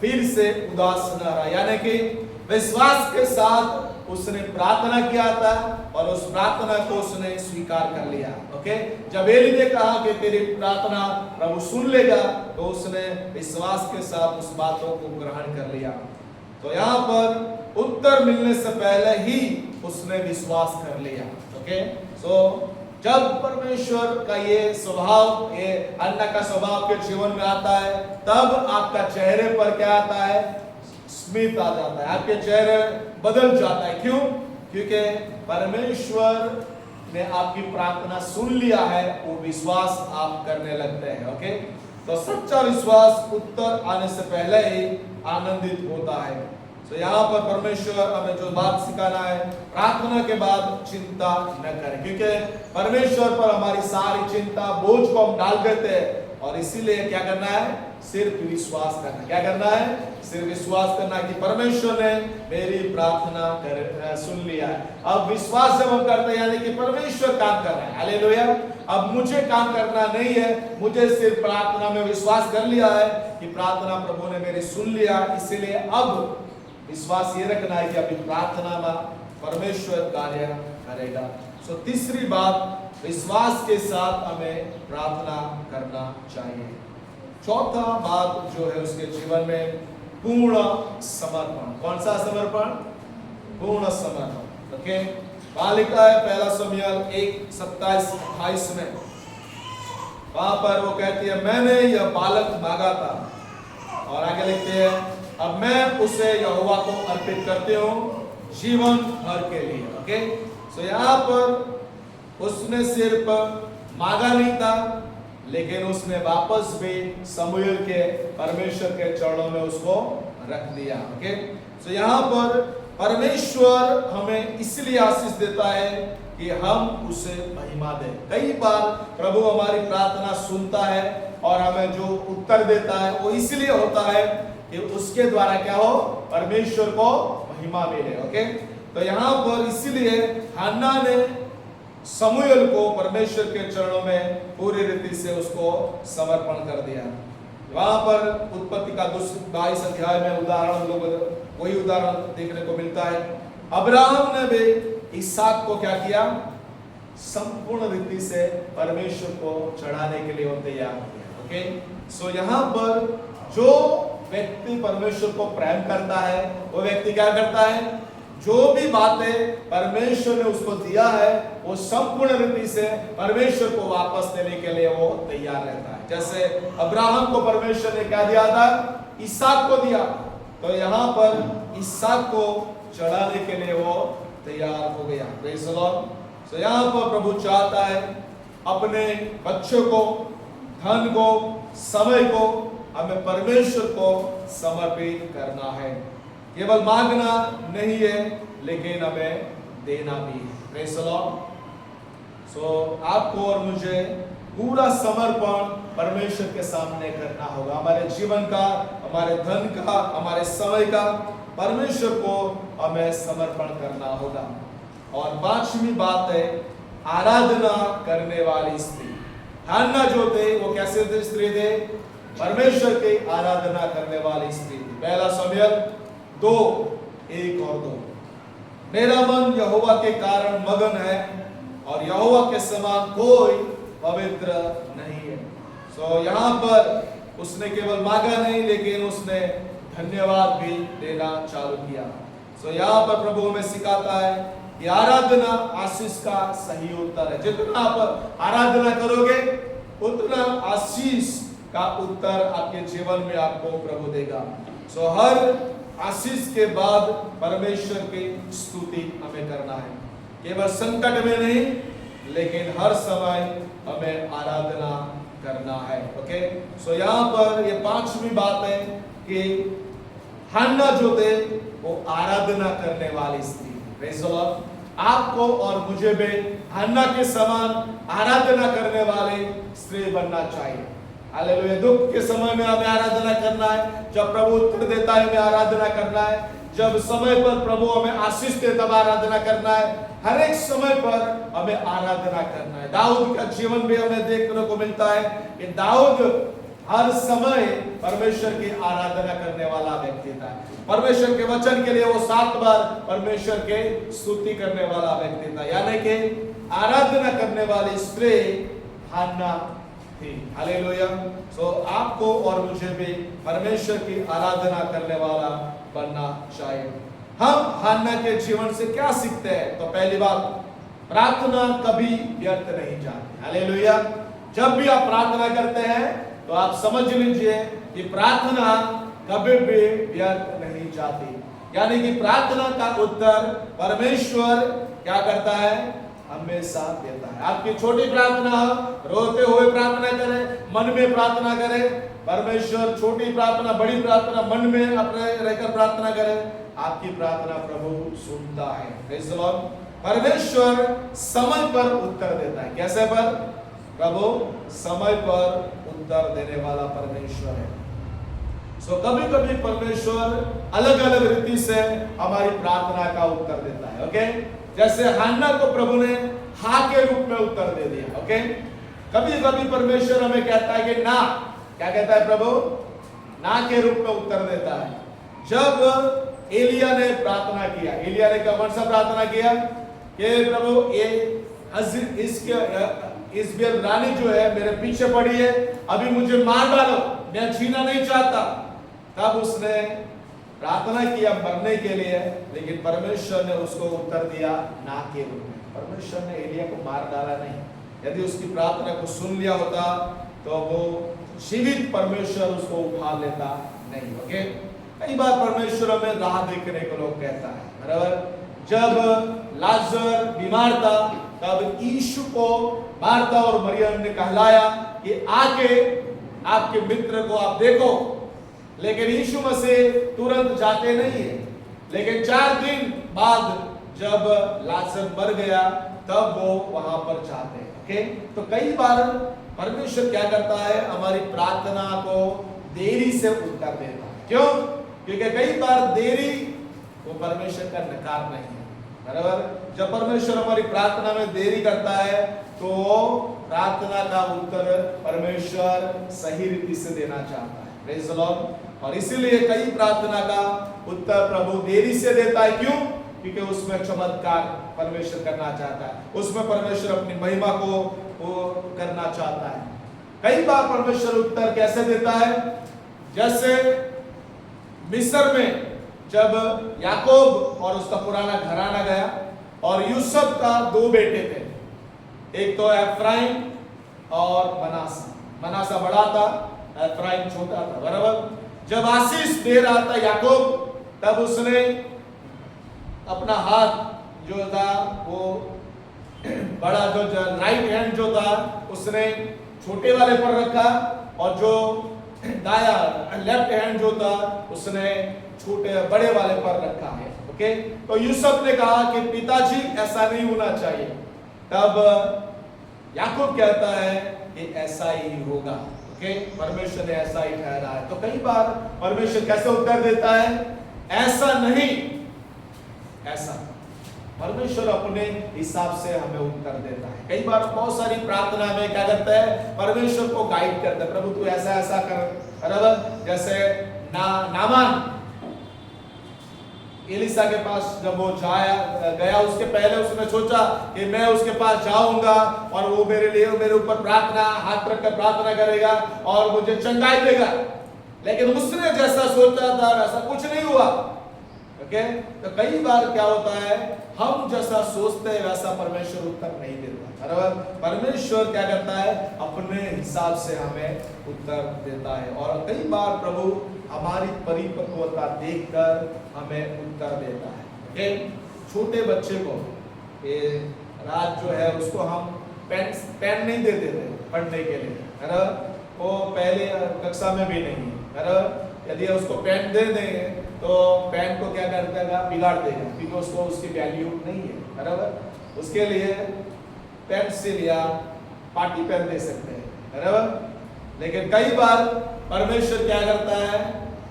फिर से उदास न रहा। यानी कि विश्वास के साथ उसने प्रार्थना किया था और उस प्रार्थना को उसने स्वीकार कर लिया। ओके, जब एली ने कहा कि तेरी प्रार्थना प्रभु सुन लेगा, तो उसने विश्वास के साथ उस बातों को ग्रहण कर लिया। तो यहाँ पर उत्तर मिलने से पहले ही उसने विश्वास कर लिया। ओके, सो जब परमेश्वर का ये स्वभाव, ये अन्ना का स्वभाव के जीवन में आता है, तब आपका चेहरे पर क्या आता है, स्मित आ जाता है, आपके चेहरे बदल जाता है। क्यों? क्योंकि परमेश्वर ने आपकी प्रार्थना सुन लिया है, वो विश्वास आप करने लगते हैं। ओके, तो सच्चा विश्वास उत्तर आने से पहले ही आनंदित होता है। तो यहाँ पर परमेश्वर हमें जो बात सिखाना है, प्रार्थना के बाद चिंता न करें, क्योंकि परमेश्वर पर हमारी सारी चिंता, बोझ को हम डाल देते हैं और इसीलिए क्या करना है, सिर्फ विश्वास करना। क्या करना है, सिर्फ विश्वास करना कि परमेश्वर ने मेरी प्रार्थना सुन लिया है। अब विश्वास जब हम करते हैं यानी कि परमेश्वर काम कर रहा है। हालेलुया। अब मुझे काम करना नहीं है, मुझे सिर्फ प्रार्थना में विश्वास कर लिया है कि प्रार्थना प्रभु ने मेरी सुन लिया, इसीलिए अब विश्वास ये रखना है कि अभी प्रार्थना में परमेश्वर कार्य करेगा। सो तीसरी बात, विश्वास के साथ हमें प्रार्थना करना चाहिए। चौथा बात जो है उसके जीवन में पूर्ण समर्पण। कौन सा समर्पण? पूर्ण समर्पण। ओके, वहां लिखा है पहला शमूएल 1:27-28 में, वहां पर वो कहती है मैंने यह बालक मांगा था, और आगे लिखते हैं अब मैं उसे यहोवा को अर्पित करते हूँ जीवन भर के लिए। ओके, सो यहाँ पर उसने सिर्फ मांगा नहीं था, लेकिन उसने वापस भी शमूएल के परमेश्वर के चरणों में उसको रख दिया। ओके, सो यहाँ पर परमेश्वर हमें इसलिए आशीष देता है कि हम उसे महिमा दें। कई बार प्रभु हमारी प्रार्थना सुनता है और हमें जो उत्तर देता है वो इसलिए होता है कि उसके द्वारा क्या हो, परमेश्वर को महिमा मिले। ओके, तो यहाँ पर इसलिए हन्ना ने शमूएल को परमेश्वर के चरणों में पूरी रीति से उसको समर्पण कर दिया। वहां पर उत्पत्ति का 22 अध्याय में उदाहरण हम लोग वही उदाहरण देखने को मिलता है। अब्राहम ने भी इसहाक को क्या किया, संपूर्ण रीति से परमेश्वर को चढ़ाने के लिए वो तैयार किया। ओके, सो यहाँ पर जो व्यक्ति परमेश्वर को प्रेम करता है वो व्यक्ति क्या करता है, जो भी बातें परमेश्वर ने उसको दिया है वो संपूर्ण रीति से परमेश्वर को वापस देने के लिए वो तैयार रहता है। जैसे अब्राहम को परमेश्वर ने क्या दिया था, इसहाक को दिया, तो यहाँ पर इसहाक को चढ़ाने के लिए वो तैयार हो गया। Praise the Lord. तो यहाँ पर प्रभु चाहता है अपने बच्चों को, धन को, समय को हमें परमेश्वर को समर्पित करना है। केवल मांगना नहीं है लेकिन हमें देना भी है। Praise the Lord. सो आपको और मुझे पूरा समर्पण परमेश्वर के सामने करना होगा। हमारे जीवन का, हमारे धन का, हमारे समय का परमेश्वर को हमें समर्पण करना होगा। और पांचवी बात है आराधना करने वाली स्त्री। हन्ना जो थे वो कैसे थे, स्त्री थे, परमेश्वर की आराधना करने वाली स्त्री थी। पहला शमूएल 2:1-2 मेरा मन यहोवा के कारण मगन है और यहोवा के समान कोई पवित्र नहीं है। सो यहाँ पर उसने केवल मांगा नहीं लेकिन उसने धन्यवाद भी देना चालू किया। सो यहाँ पर प्रभु हमें सिखाता है कि आराधना आशीष का सही उत्तर है। जितना आप आराधना करोगे उतना आशीष का उत्तर आपके जीवन में आपको प्रभु देगा। सो हर आशीष के बाद परमेश्वर की स्तुति हमें करना है, केवल संकट में नहीं लेकिन हर समय हमें आराधना करना है। ओके, सो यहाँ पर ये पांचवी बात है कि हन्ना जो थे वो आराधना करने वाली स्त्री। Praise the Lord. आपको और मुझे भी हन्ना के समान आराधना करने वाले स्त्री बनना चाहिए। हालेलुया। दुख के समय में हमें आराधना करना है, जब प्रभु उत्तर देता है हमें आराधना करना है, जब समय पर प्रभु हमें आशीष दे तब आराधना करना है, हर एक समय पर हमें आराधना करना है। दाऊद का जीवन भी हमें देखने को मिलता है कि दाऊद हर समय परमेश्वर की आराधना करने वाला व्यक्ति था। परमेश्वर के वचन के लिए वो 7 बार परमेश्वर के स्तुति करने वाला व्यक्ति था, यानी कि आराधना करने वाली स्त्री हन्ना थी। हालेलुया। सो आपको और मुझे भी परमेश्वर की आराधना करने वाला बनना चाहिए। हम हन्ना के जीवन से क्या सीखते हैं? तो पहली बात, प्रार्थना कभी व्यर्थ नहीं जाती। हालेलुया। जब भी आप प्रार्थना करते हैं तो आप समझ लीजिए कि प्रार्थना कभी भी व्यर्थ नहीं जाती, यानी कि प्रार्थना का उत्तर परमेश्वर क्या करता है, हमेशा देता है। आपकी छोटी प्रार्थना, रोते हुए प्रार्थना करें, मन में प्रार्थना करें, परमेश्वर छोटी प्रार्थना, बड़ी प्रार्थना मन में अपने रहकर प्रार्थना करें, आपकी प्रार्थना प्रभु सुनता है। Praise the Lord. परमेश्वर समय पर उत्तर देता है। कैसे पर? प्रभु समय पर उत्तर देने वाला परमेश्वर है। सो कभी कभी परमेश्वर अलग अलग रीति से हमारी प्रार्थना का उत्तर देता है। ओके, जैसे हन्ना को प्रभु ने हाँ के रूप में उत्तर दे दिया। ओके, कभी कभी परमेश्वर हमें कहता है कि ना, क्या कहता है प्रभु? ना के रूप में उत्तर देता है। जब एलिया ने प्रार्थना किया, एलिया ने कौन सा प्रार्थना किया कि प्रभु ये इज़बेल रानी जो है मेरे पीछे पड़ी है, अभी मुझे मार डालो, मैं जीना नहीं चाहता। तब उसने प्रार्थना किया मरने के लिए, लेकिन परमेश्वर ने उसको उत्तर दिया ना के रूप में। परमेश्वर ने एलिया को मार डाला नहीं। यदि उसकी प्रार्थना को सुन लिया होता तो वो जीवित परमेश्वर उसको उठा लेता नहीं। ओके, कई बार परमेश्वर हमें राह देखने को लोग कहता है, बराबर। जब लाजर बीमार था तब यीशु को मार्था और मरियम ने कहलाया कि आके आपके मित्र को आप देखो, लेकिन यीशु मसीह तुरंत जाते नहीं है। लेकिन 4 दिन बाद जब लाजर मर गया तब वो वहां पर जाते हैं। ओके, तो कई बार परमेश्वर क्या करता है, हमारी प्रार्थना को देरी से उत्तर देता है। क्यों? क्योंकि कई बार देरी वो परमेश्वर का नकार नहीं है, बराबर। जब परमेश्वर हमारी प्रार्थना में देरी करता है तो प्रार्थना का उत्तर परमेश्वर सही रीति से देना चाहता है। Praise the Lord. और इसीलिए कई प्रार्थना का उत्तर प्रभु देरी से देता है। क्यों? क्योंकि उसमें चमत्कार परमेश्वर करना चाहता है, उसमें परमेश्वर अपनी महिमा को करना चाहता है। कई बार परमेश्वर उत्तर कैसे देता है? जैसे मिस्र में जब याकूब और उसका पुराना घराना गया और यूसुफ का 2 बेटे थे, एक तो एफ्राइम और मनासा। मनासा बड़ा था, एफ्राइम छोटा था, बराबर। जब आशीष दे रहा था याकूब, तब उसने अपना हाथ जो था वो बड़ा जो राइट हैंड जो था उसने छोटे वाले पर रखा, और जो दाया लेफ्ट हैंड जो था उसने छोटे बड़े वाले पर रखा है। ओके, तो यूसुफ ने कहा कि पिताजी ऐसा नहीं होना चाहिए। तब याकूब कहता है कि ऐसा ही होगा। ओके, परमेश्वर ने ऐसा ही ठहरा है। तो कई बार परमेश्वर कैसे उत्तर देता है? ऐसा नहीं, ऐसा। परमेश्वर अपने हिसाब से हमें उत्तर देता है। कई बार बहुत सारी प्रार्थना में क्या करता है, परमेश्वर को गाइड करता है, प्रभु तू ऐसा ऐसा कर, बराबर। जैसे नामान एलिसा के पास जब वो गया, उसके पहले उसने सोचा कि मैं उसके पास जाऊंगा और वो मेरे लिए मेरे ऊपर प्रार्थना हाथ रख कर प्रार्थना करेगा और मुझे चंगाई देगा, लेकिन उसने जैसा सोचा था वैसा कुछ नहीं हुआ। ओके, तो कई बार क्या होता है, हम जैसा सोचते हैं वैसा परमेश्वर उत्तर नहीं देता, बराबर। परमेश्वर क्या करता है, अपने हिसाब से हमें उत्तर देता है। और कई बार प्रभु हमारी परिपक्वता देखकर हमें उत्तर देता है। ओके, छोटे बच्चे को रात जो है उसको हम पेन नहीं देते थे पढ़ने के लिए, बराबर। वो पहले कक्षा में भी नहीं, बराबर। यदि उसको पेन दे देंगे तो पेन को क्या कर देगा, बिगाड़ देगा, क्योंकि उसको उसकी वैल्यू नहीं है, बराबर। उसके लिए पेंसिल या पार्टी पेन दे सकते हैं, बराबर। लेकिन कई बार परमेश्वर क्या करता है,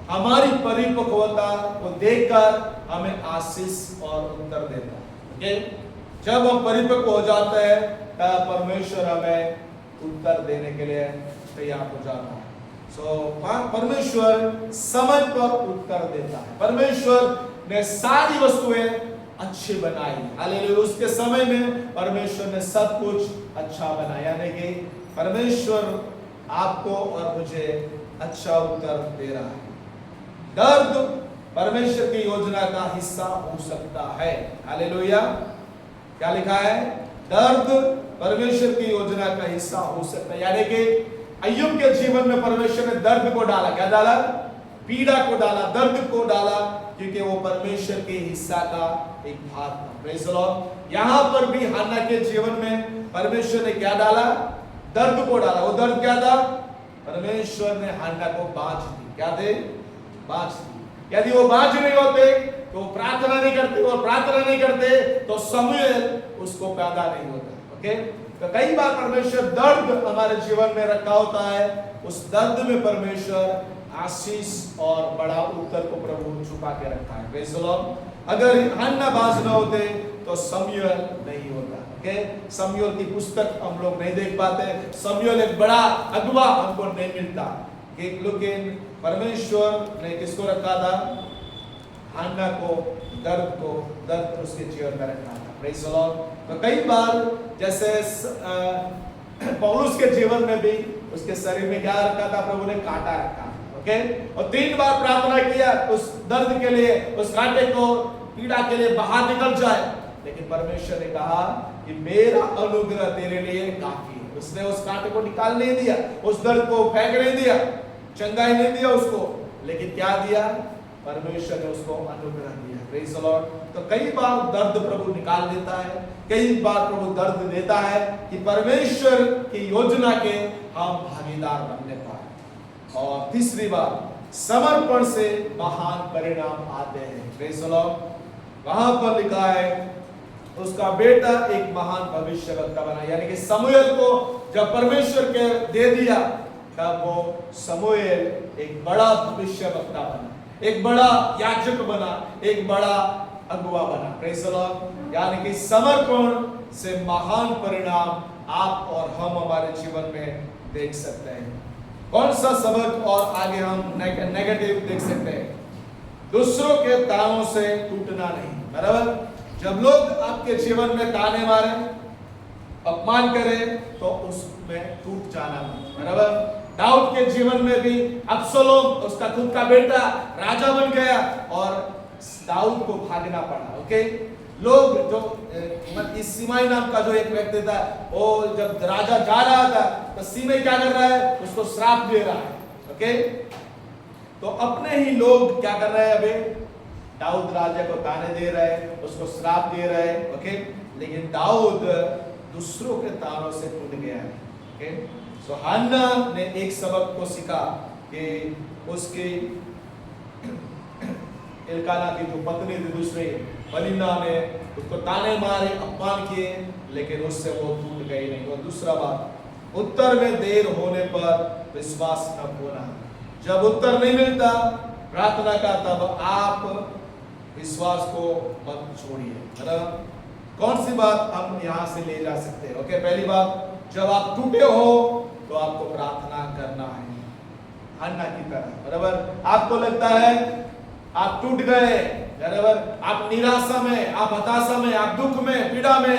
हमारी परिपक्वता को देखकर हमें आशीष और उत्तर देता है। ओके, जब हम परिपक्व हो जाते हैं तब परमेश्वर हमें उत्तर देने के लिए तैयार हो जाता है। परमेश्वर समय पर उत्तर देता है। परमेश्वर ने सारी वस्तुएं अच्छी बनाई, हालेलुया। उसके समय में परमेश्वर ने सब कुछ अच्छा बनाया, यानी कि परमेश्वर आपको और मुझे अच्छा उत्तर दे रहा है। दर्द परमेश्वर की योजना का हिस्सा हो सकता है, हालेलुया। क्या लिखा है? दर्द परमेश्वर की योजना का हिस्सा हो सकता है। यानी कि अय्यूब के जीवन में परमेश्वर ने दर्द को डाला, क्या डाला? पीड़ा को डाला, दर्द को डाला, क्योंकि वो परमेश्वर के हिस्सा का एक भाग था। Praise the Lord. यहाँ पर भी हन्ना के जीवन में परमेश्वर ने क्या डाला? दर्द को डाला। वो दर्द क्या था? परमेश्वर ने हन्ना को बांझ दी। क्या दे? बांझ दी। यदि वो बांझ नहीं होते तो प्रार्थना नहीं करते, और प्रार्थना नहीं करते तो समूएल उसको पैदा नहीं होता। ओके, तो कई बार परमेश्वर दर्द हमारे जीवन में रखा होता है, उस दर्द में परमेश्वर आशीष और बड़ा उत्तर को प्रभु छुपा के रखा है। Praise the Lord. अगर हन्ना बाज न होते तो शमूएल नहीं होता। ओके, शमूएल की पुस्तक हम लोग नहीं देख पाते, शमूएल एक बड़ा अगुवा हमको नहीं मिलता, लेकिन परमेश्वर ने किसको रखा था? हन्ना को, दर्द उसके जीवन में रखा था। Praise the Lord. तो कई बार जैसे पौलुस के जीवन में भी उसके शरीर में क्या रखा था? प्रभु ने कांटा रखा। ओके, और 3 बार प्रार्थना किया उस दर्द के लिए, उस कांटे को, पीड़ा के लिए बाहर निकल जाए, लेकिन परमेश्वर ने कहा कि मेरा अनुग्रह तेरे लिए काफी है। उसने उस कांटे को निकाल नहीं दिया, उस दर्द को फेंक नहीं दिया, चंगाई नहीं दिया उसको, लेकिन क्या दिया? परमेश्वर ने उसको अनुग्रह दिया। Praise the Lord. तो कई बार दर्द प्रभु निकाल देता है, कई बार प्रभु दर्द देता है कि परमेश्वर की योजना के हम भागीदार बनने पाए। और तीसरी बात, समर्पण से महान परिणाम आते हैं। Praise the Lord. वहां पर लिखा है उसका बेटा एक महान भविष्यवक्ता बना, यानी कि शमूएल को जब परमेश्वर के दे दिया तब वो शमूएल एक बड़ा भविष्यवक्ता बना, एक बड़ा याजक बना, एक बड़ा अगुवा बना। Praise the Lord. यानी कि समर्पण से महान परिणाम आप और हम हमारे जीवन में देख सकते हैं। कौन सा सबक और आगे हम नेगेटिव देख सकते हैं? दूसरों के तानों से टूटना नहीं। बराबर, जब लोग आपके जीवन में ताने मारे, अपमान करें, तो उसमें टूट जाना नहीं। बराबर, दाऊद के जीवन में भी अब्सलोम उसका खुद का बेटा राजा बन गया और दाऊद को भागना पड़ा। ओके, लोग जो इस सीमाई नाम का जो एक व्यक्ति था, वो जब राजा जा रहा था तो सीमाई क्या कर रहा है? उसको श्राप दे रहा है। ओके, तो अपने ही लोग क्या कर रहे हैं? अभी दाऊद राजा को ताने दे रहे हैं, उसको श्राप दे रहे हैं। ओके, लेकिन दाऊद दूसरों के तानों से टूट गया है। ओके, सो हन्ना ने एक सबक को सीखा कि उसकी एल्काना की जो पत्नी थी दूसरी पनिन्ना ने उसको ताने मारे, अपमान किए, लेकिन उससे वो टूट गई नहीं। और दूसरा बात, उत्तर में देर होने पर विश्वास न होना। जब उत्तर नहीं मिलता प्रार्थना का, तब आप विश्वास को मत छोड़िए। कौन सी बात हम यहाँ से ले जा सकते हैं? ओके, पहली बात, जब आप टूटे हो तो आपको प्रार्थना करना है, हन्ना की तरह। बराबर, आपको लगता है आप टूट गए, बराबर, आप निराशा में, आप हताशा में, आप दुख में, पीड़ा में,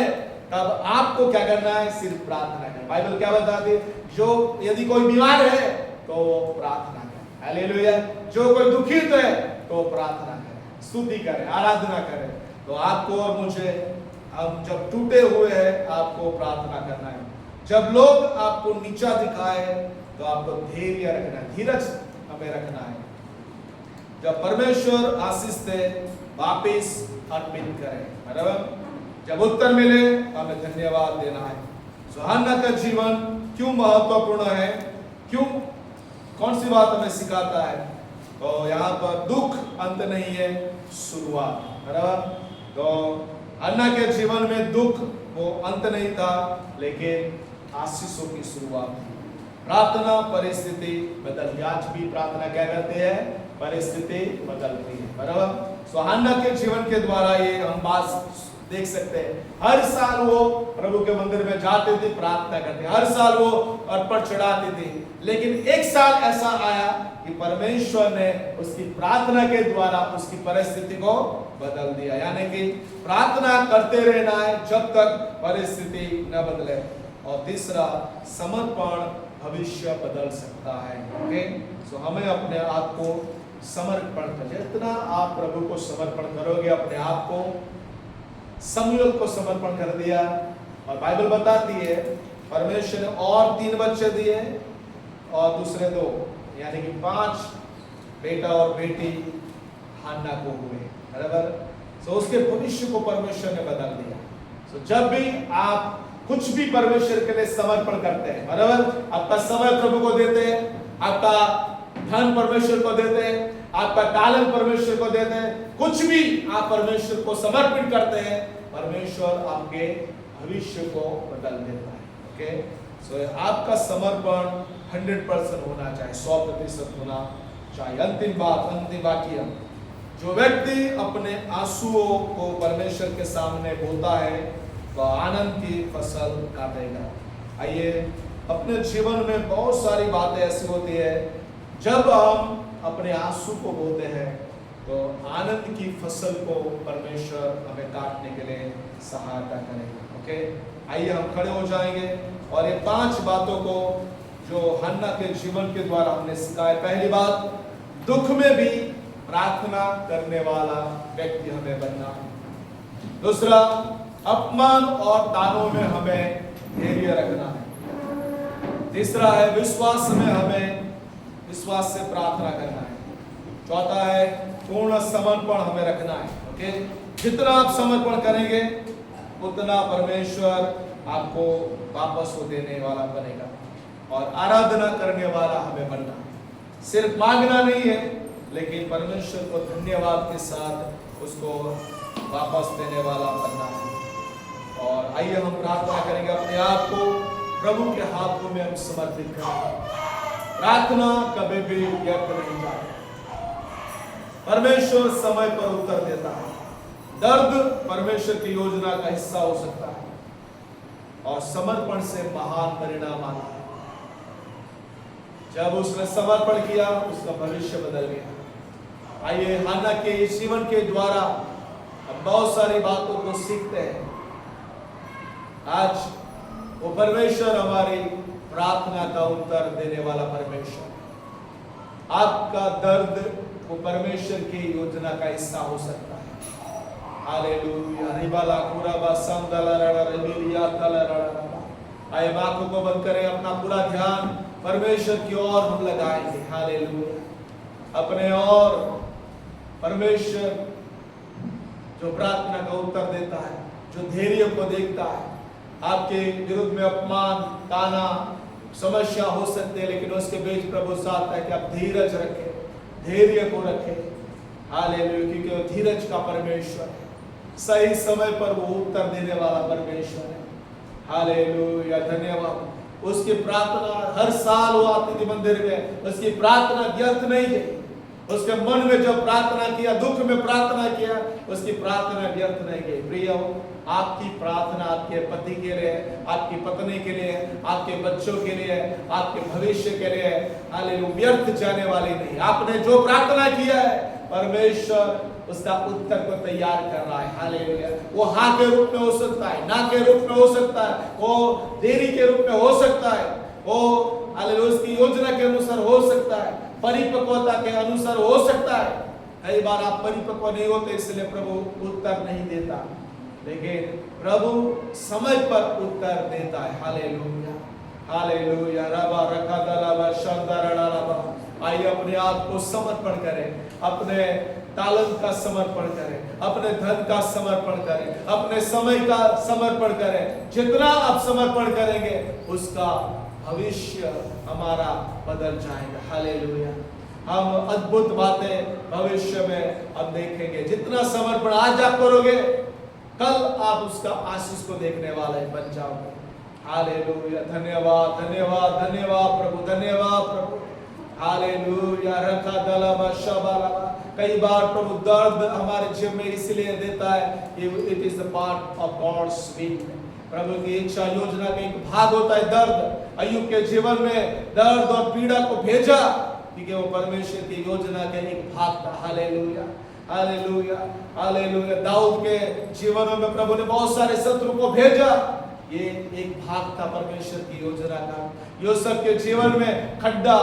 तब आपको क्या करना है? सिर्फ प्रार्थना करना। बाइबल क्या बताती है? जो यदि कोई बीमार है तो प्रार्थना करे। हालेलुया। जो कोई दुखित है तो प्रार्थना करे, स्तुति करे, आराधना करे। तो आपको और मुझे, हम जब टूटे हुए हैं, आपको प्रार्थना करना है। जब लोग आपको नीचा दिखाए तो आपको धैर्य रखना है, धीरज हमें रखना है। जब परमेश्वर आशीष दे, वापिस अर्पित करें। बराबर, जब उत्तर मिले हमें धन्यवाद देना है। सो हन्ना का जीवन क्यों महत्वपूर्ण है? क्यों, कौन सी बात हमें सिखाता है? तो यहाँ पर दुख अंत नहीं है, शुरुआत। बराबर, तो हन्ना के जीवन में दुख वो अंत नहीं था, लेकिन आशीषों की शुरुआत थी। प्रार्थना परिस्थिति बदलती। आज भी प्रार्थना क्या करते हैं? परिस्थिति बदलती है। बराबर, सो हन्ना के जीवन के द्वारा ये हम बात देख सकते हैं। हर साल वो प्रभु के मंदिर में जाते थे, प्रार्थना करते, हर साल वो अर्पण चढ़ाते थे, लेकिन एक साल ऐसा आया कि परमेश्वर ने उसकी प्रार्थना के द्वारा उसकी परिस्थिति को बदल दिया। यानी कि प्रार्थना करते रहना है जब तक परिस्थिति न बदले। और तीसरा, समर्पण भविष्य बदल सकता है। ओके, सो हमें अपने आप को समर्पण कर, जितना आप प्रभु को समर्पण करोगे, अपने आप को, शमूएल को समर्पण कर दिया। और बाइबल बताती है परमेश्वर ने और 3 बच्चे दिए और दूसरे 2, यानी कि 5 बेटा और बेटी हन्ना को हुए। बराबर, सो उसके भविष्य को परमेश्वर ने बदल दिया। सो जब भी आप कुछ भी परमेश्वर के लिए समर्पण करते हैं, बराबर, आपका समय प्रभु को देते हैं, आपका धन परमेश्वर को देते हैं, आपका टैलेंट परमेश्वर को देते हैं, कुछ भी आप परमेश्वर को समर्पित करते हैं, परमेश्वर आपके भविष्य को बदल देता है। ओके, सो आपका समर्पण 100% होना चाहिए, 100% होना चाहिए। अंतिम बात, अंतिम वाक्य, जो व्यक्ति अपने आंसुओं को परमेश्वर के सामने बोता है वह आनंद की फसल काटेगा। आइए, अपने जीवन में बहुत सारी बातें ऐसी होती है, जब हम अपने आंसू को बोते हैं तो आनंद की फसल को परमेश्वर हमें काटने के लिए सहायता करेगा। ओके, आइए हम खड़े हो जाएंगे और ये 5 बातों को जो हन्ना के जीवन के द्वारा हमने सीखा है। पहली बात, दुख में भी प्रार्थना करने वाला व्यक्ति हमें बनना है। दूसरा, अपमान और तानों में हमें धैर्य रखना है। तीसरा है, विश्वास में हमें विश्वास से प्रार्थना करना है। चौथा है, पूर्ण समर्पण हमें रखना है। ओके, जितना आप समर्पण करेंगे उतना परमेश्वर आपको वापस वो देने वाला बनेगा। और आराधना करने वाला हमें बनना है। सिर्फ मांगना नहीं है, लेकिन परमेश्वर को धन्यवाद के साथ उसको वापस देने वाला बनना है। और आइए हम प्रार्थना करेंगे, अपने आप को प्रभु के हाथों में हम समर्पित करेंगे। प्रार्थना कभी भी व्यर्थ नहीं जाती। परमेश्वर समय पर उत्तर देता है। दर्द परमेश्वर की योजना का हिस्सा हो सकता है और समर्पण से महान परिणाम आता है। जब उसने समर्पण किया, उसका भविष्य बदल गया। आइए, हन्ना के इस जीवन के द्वारा हम बहुत सारी बातों को सीखते हैं। आज वो परमेश्वर हमारी प्रार्थना का उत्तर देने वाला परमेश्वर। आपका दर्द वो परमेश्वर की योजना का हिस्सा हो सकता है। हालेलुया, रिबाला कुराबा संदला रड़ा रेबिया तला रड़ा। आइए, आंखों को बंद करें, अपना पूरा ध्यान परमेश्वर की ओर हम लगाएंगे। हालेलुया, अपने और परमेश्वर जो प्रार्थना का उत्तर देता है, जो धैर्य को देखता है। आपके विरुद्ध में अपमान, ताना, समस्या हो सकते हैं, लेकिन उसके बीच प्रभु चाहता है कि आप धीरज रखें, धैर्य को रखें। हालेलुया, क्योंकि वो धीरज का परमेश्वर है। सही समय पर वो उत्तर देने वाला परमेश्वर है। हालेलुया, धन्यवाद। उसकी प्रार्थना हर साल वो आती थी मंदिर में, उसकी प्रार्थना व्यर्थ नहीं गई। उसके मन में जब प्रार्थना किया, दुख में प्रार्थना किया, उसकी प्रार्थना व्यर्थ नहीं गई। प्रिय, आपकी प्रार्थना आपके पति के लिए, आपकी पत्नी के लिए, आपके बच्चों के लिए, आपके भविष्य के लिए, हालेलुया, व्यर्थ जाने वाली नहीं। आपने जो प्रार्थना किया है, परमेश्वर उसका उत्तर को तैयार कर रहा है। हालेलुया, वो हाँ के रूप में हो सकता है, ना के रूप में हो सकता है, वो देरी के रूप में हो सकता है, वो हालेलुया उसकी योजना के अनुसार हो सकता है, परिपक्वता के अनुसार हो सकता है। कई बार आप परिपक्व नहीं होते, इसलिए प्रभु उत्तर नहीं देता, लेकिन प्रभु समय पर उत्तर देता है। हालेलुया, हालेलुया, रबा रखा दलावा शानदारा रबा। आइए, अपने आप को समर्पण करें, अपने तालंत का समर्पण करें, अपने धन का समर्पण करें, अपने समय का समर्पण करें। जितना आप समर्पण करेंगे, उसका भविष्य हमारा बदल जाएगा। हालेलुया, हम अद्भुत बातें भविष्य में अब देखेंगे। जितना समर्पण आज आप करोगे, कल आप उसका आशीष को देखने वाले बन जाओगे। हालेलुया, धन्यवाद, धन्यवाद, धन्यवाद प्रभु, धन्यवाद प्रभु। हालेलुया, रखा दलाबा शबालाबा। कई बार प्रभु दर्द हमारे जीवन में इसलिए देता है कि it is the part of God's will. प्रभु की इच्छा योजना का एक भाग होता है दर्द। अय्यूब के जीवन में दर्द और पीड़ा को भेजा क्योंकि वो परमेश्वर की योजना का एक भाग था। Hallelujah, hallelujah, hallelujah. दाऊद के जीवन में प्रभु ने बहुत सारे शत्रु को भेजा, ये एक भाग था परमेश्वर की योजना का। यूसुफ के जीवन में खड्डा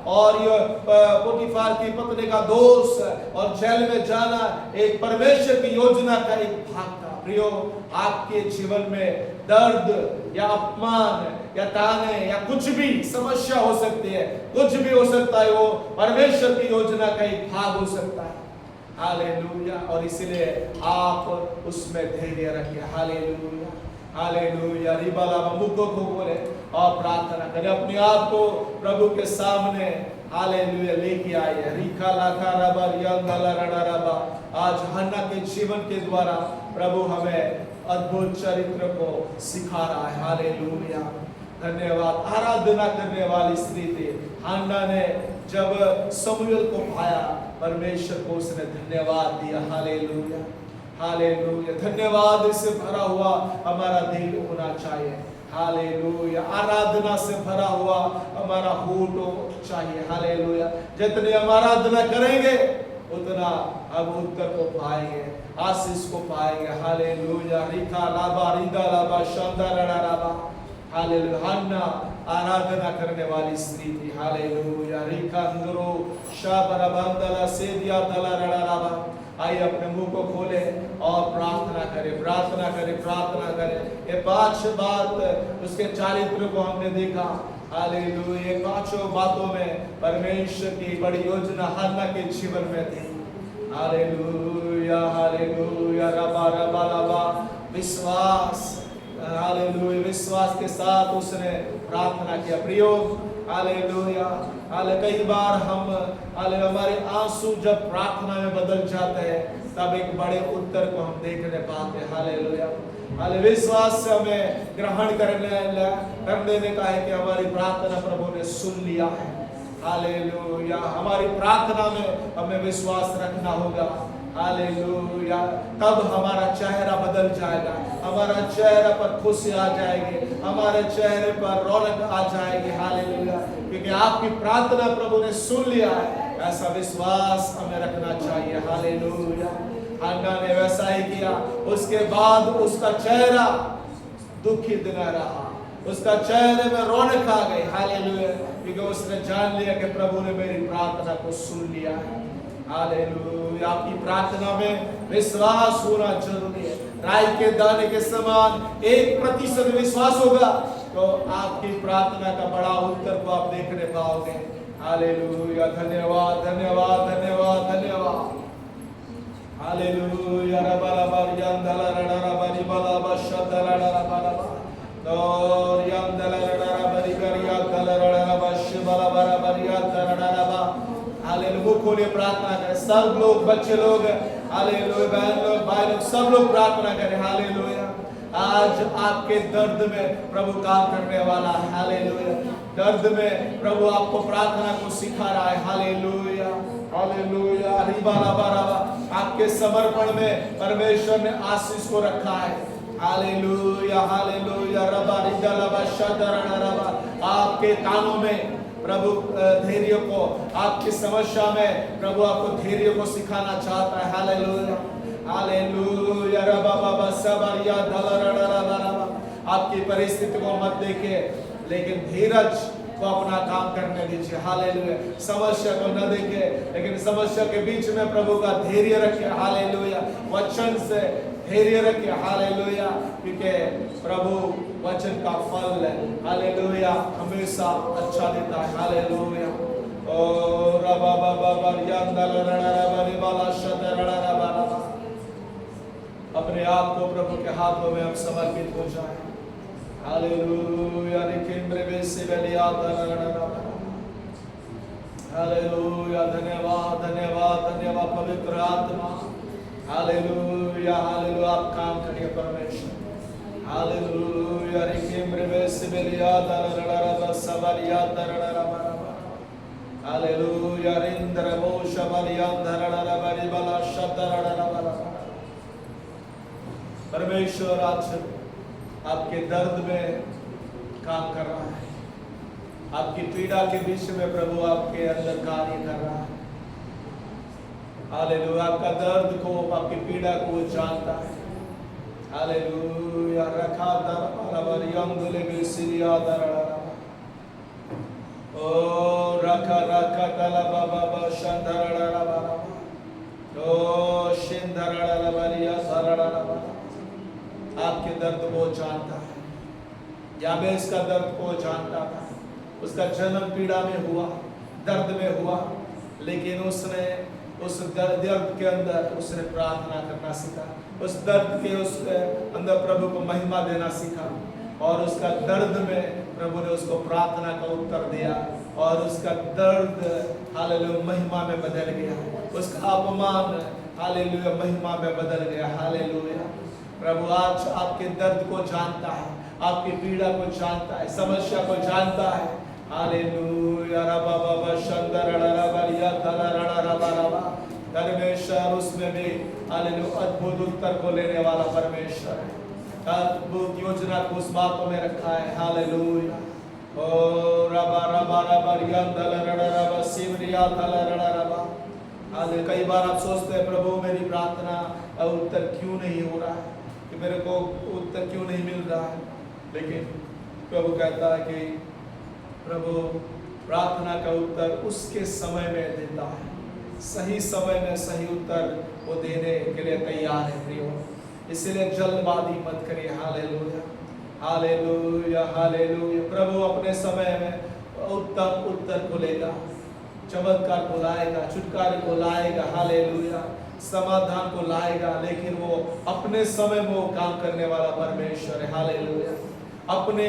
और ये पोटीफार की पत्नी का दोष और जेल में जाना एक परमेश्वर की योजना का एक भाग था। प्रियो, आपके जीवन में दर्द या अपमान या ताने या कुछ भी समस्या हो सकती है, कुछ भी हो सकता है, वो परमेश्वर की योजना का एक भाग हो सकता है। हालेलुया, और इसलिए आप उसमें धैर्य रखिए। Hallelujah, hallelujah. रिबाला मुक्को को बोले और प्रार्थना करें, अपने आप को प्रभु के सामने हालेलुया लेके आए। रिखा लाखा रबा यंगला रडा रबा। आज हन्ना के जीवन के द्वारा प्रभु हमें अद्भुत चरित्र को सिखा रहा है। हालेलुया, धन्यवाद। आराधना करने वाली स्त्री थी हन्ना ने। जब शमूएल को पाया परमेश्वर को उसने धन्यवाद दिया। Hallelujah, hallelujah. धन्यवाद से भरा हुआ हमारा दिल होना चाहिए। हालेलुया। आराधना से भरा हुआ हमारा होठ चाहिए। हालेलुया। जितने हम आराधना करेंगे उतना हम उत्तर को पाएंगे, आशीष को पाएंगे। हालेलुया। रिका लाबा रिदा लाबा शांदा रड़ा लाबा। हालेलुया। हन्ना आराधना करने वाली स्त्री थी। हालेलुया। रिका अंदरो शाबरा बंदला सेदिया दला रड़ा लाबा। आइए अपने मुंह को खोले और प्रार्थना करें, प्रार्थना करें, प्रार्थना करें। ये 5 बात उसके चारित्र को हमने देखा। हालेलुया। 5 बातों में परमेश्वर की बड़ी योजना हन्ना के जीवन में थी। Hallelujah, hallelujah. रबा रबा रबा। विश्वास, हालेलुया। विश्वास के साथ उसने प्रार्थना किया। प्रियो, हालेलुया। कई बार हम हमारे आंसू जब प्रार्थना में बदल जाते हैं तब एक बड़े उत्तर को हम देखने पाते हैं। हालेलुया। विश्वास से हमें ग्रहण करने में कहा है कि हमारी प्रार्थना प्रभु ने सुन लिया है। हालेलुया। हमारी प्रार्थना में हमें विश्वास रखना होगा। हालेलुया। तब हमारा चेहरा बदल जाएगा, हमारा चेहरे पर खुशी आ जाएगी, हमारे चेहरे पर रौनक आ जाएगी। हालेलुया। क्योंकि आपकी प्रार्थना प्रभु ने सुन लिया है, ऐसा विश्वास हमें रखना चाहिए। हालेलुया। हन्ना ने वैसा ही किया। उसके बाद उसका चेहरा दुखित न रहा, उसका चेहरे में रौनक आ गई। हालेलुया। क्योंकि उसने जान लिया कि प्रभु ने मेरी प्रार्थना को सुन लिया है। हालेलुया। आपकी प्रार्थना में विश्वास होना जरूरी है। राई के दाने के समान 1% विश्वास होगा तो आपकी प्रार्थना का बड़ा उत्तर को आप देखने पाओगे। हालेलुया। धन्यवाद, धन्यवाद, धन्यवाद, धन्यवाद। हालेलुया। रबा रबा यंदला रडा रबा रिबला बशदला रबा रबा और यंदला रडा रबा रिगरिया दला रडा रबा शिबला रबा रिया दला रबा। हालेलुया। खोले प्रार्थना करें सब लोग, बच्चे लोग, हालेलुया, बहन लोग, भाई लोग, सब लोग प्रार्थना करें। हालेलुया। आज आपके दर्द में प्रभु काम करने वाला है। हालेलुया। दर्द में प्रभु आपको प्रार्थना को सिखा रहा है। Hallelujah, hallelujah. रिबाला बाराबा। आपके समर्पण में परमेश्वर ने आशीष को रखा है। Hallelujah, hallelujah. रबा रिदा लबा शदरा रबा। आपके कानों में प्रभु धैर्य को, आपकी समस्या में प्रभु आपको धैर्य को सिखाना चाहता है। Hallelujah, hallelujah. रबा बाबा सबरिया दलरडरबरबा। आपकी परिस्थिति को मत देखिए लेकिन धीरज को अपना काम करने दीजिए। हालेलुया। समस्या को न देखे लेकिन समस्या के बीच में प्रभु का धैर्य रखिए। हालेलुया। वचन से धैर्य रखिए। हालेलुया। क्योंकि प्रभु वचन का फल है। हालेलुया। हमेशा अच्छा देता है। हालेलुया। ओ रबा बाबा बरियंदलरडरबरबा। अपने आप को प्रभु के हाथों में हम समर्पित हो जाएं। हालेलुया। हालेलुया। धन्यवाद, धन्यवाद, धन्यवाद पवित्र आत्मा। Hallelujah, hallelujah. आप काम करिए परमेश्वर। हालेलुया। हालेलुया। परमेश्वर आज आपके दर्द में काम कर रहा है, आपकी पीड़ा के बीच में प्रभु आपके अंदर कार्य कर रहा है। हालेलुया। आपका दर्द को, आपकी पीड़ा को वो जानता है। हालेलुया। रखा दरबारियंदुले बिसिरिया दरड़ा ओ रखा रखा तला बाबा शंदरड़ा बाबा ओ शिंदरड़ा बरिया सरड़ा। आपके दर्द को जानता है। याबेस का दर्द को जानता था। उसका जन्म पीड़ा में हुआ, दर्द में हुआ, लेकिन उसने उस दर्द के अंदर उसने प्रार्थना करना सीखा। उस दर्द के अंदर प्रभु को महिमा देना सीखा और उसका दर्द में प्रभु ने उसको प्रार्थना का उत्तर दिया और उसका दर्द हालेलुया महिमा में बदल गया। उसका अपमान हालेलुया महिमा में बदल गया। हालेलुया। प्रभु आज आपके दर्द को जानता है, आपकी पीड़ा को जानता है, समस्या को जानता है। हालेलुया रबा बाबा शंदर रबा या तला रबा रबा। परमेश्वर उसमें भी हालेलुया अद्भुत उत्तर को लेने वाला परमेश्वर है। अद्भुत योजना को उस बातों में रखा है। हालेलुया ओ रबा रबा रबा या तला रबा सिमरिया तला रबा। हाले कई बार आप सोचते हैं प्रभु मेरी प्रार्थना का उत्तर क्यों नहीं हो रहा है, कि मेरे को उत्तर क्यों नहीं मिल रहा है। लेकिन प्रभु कहता है कि प्रभु प्रार्थना का उत्तर उसके समय में देता है, सही समय में सही उत्तर वो देने के लिए तैयार है प्रियो। इसलिए जल्दबाजी मत करिए। Hallelujah hallelujah hallelujah. प्रभु अपने समय में उत्तम उत्तर को लेगा, चमत्कार को लाएगा, छुटकारे को लाएगा। हालेलुया समाधान को लाएगा। लेकिन वो अपने समय में वो काम करने वाला परमेश्वर है। हालेलुया अपने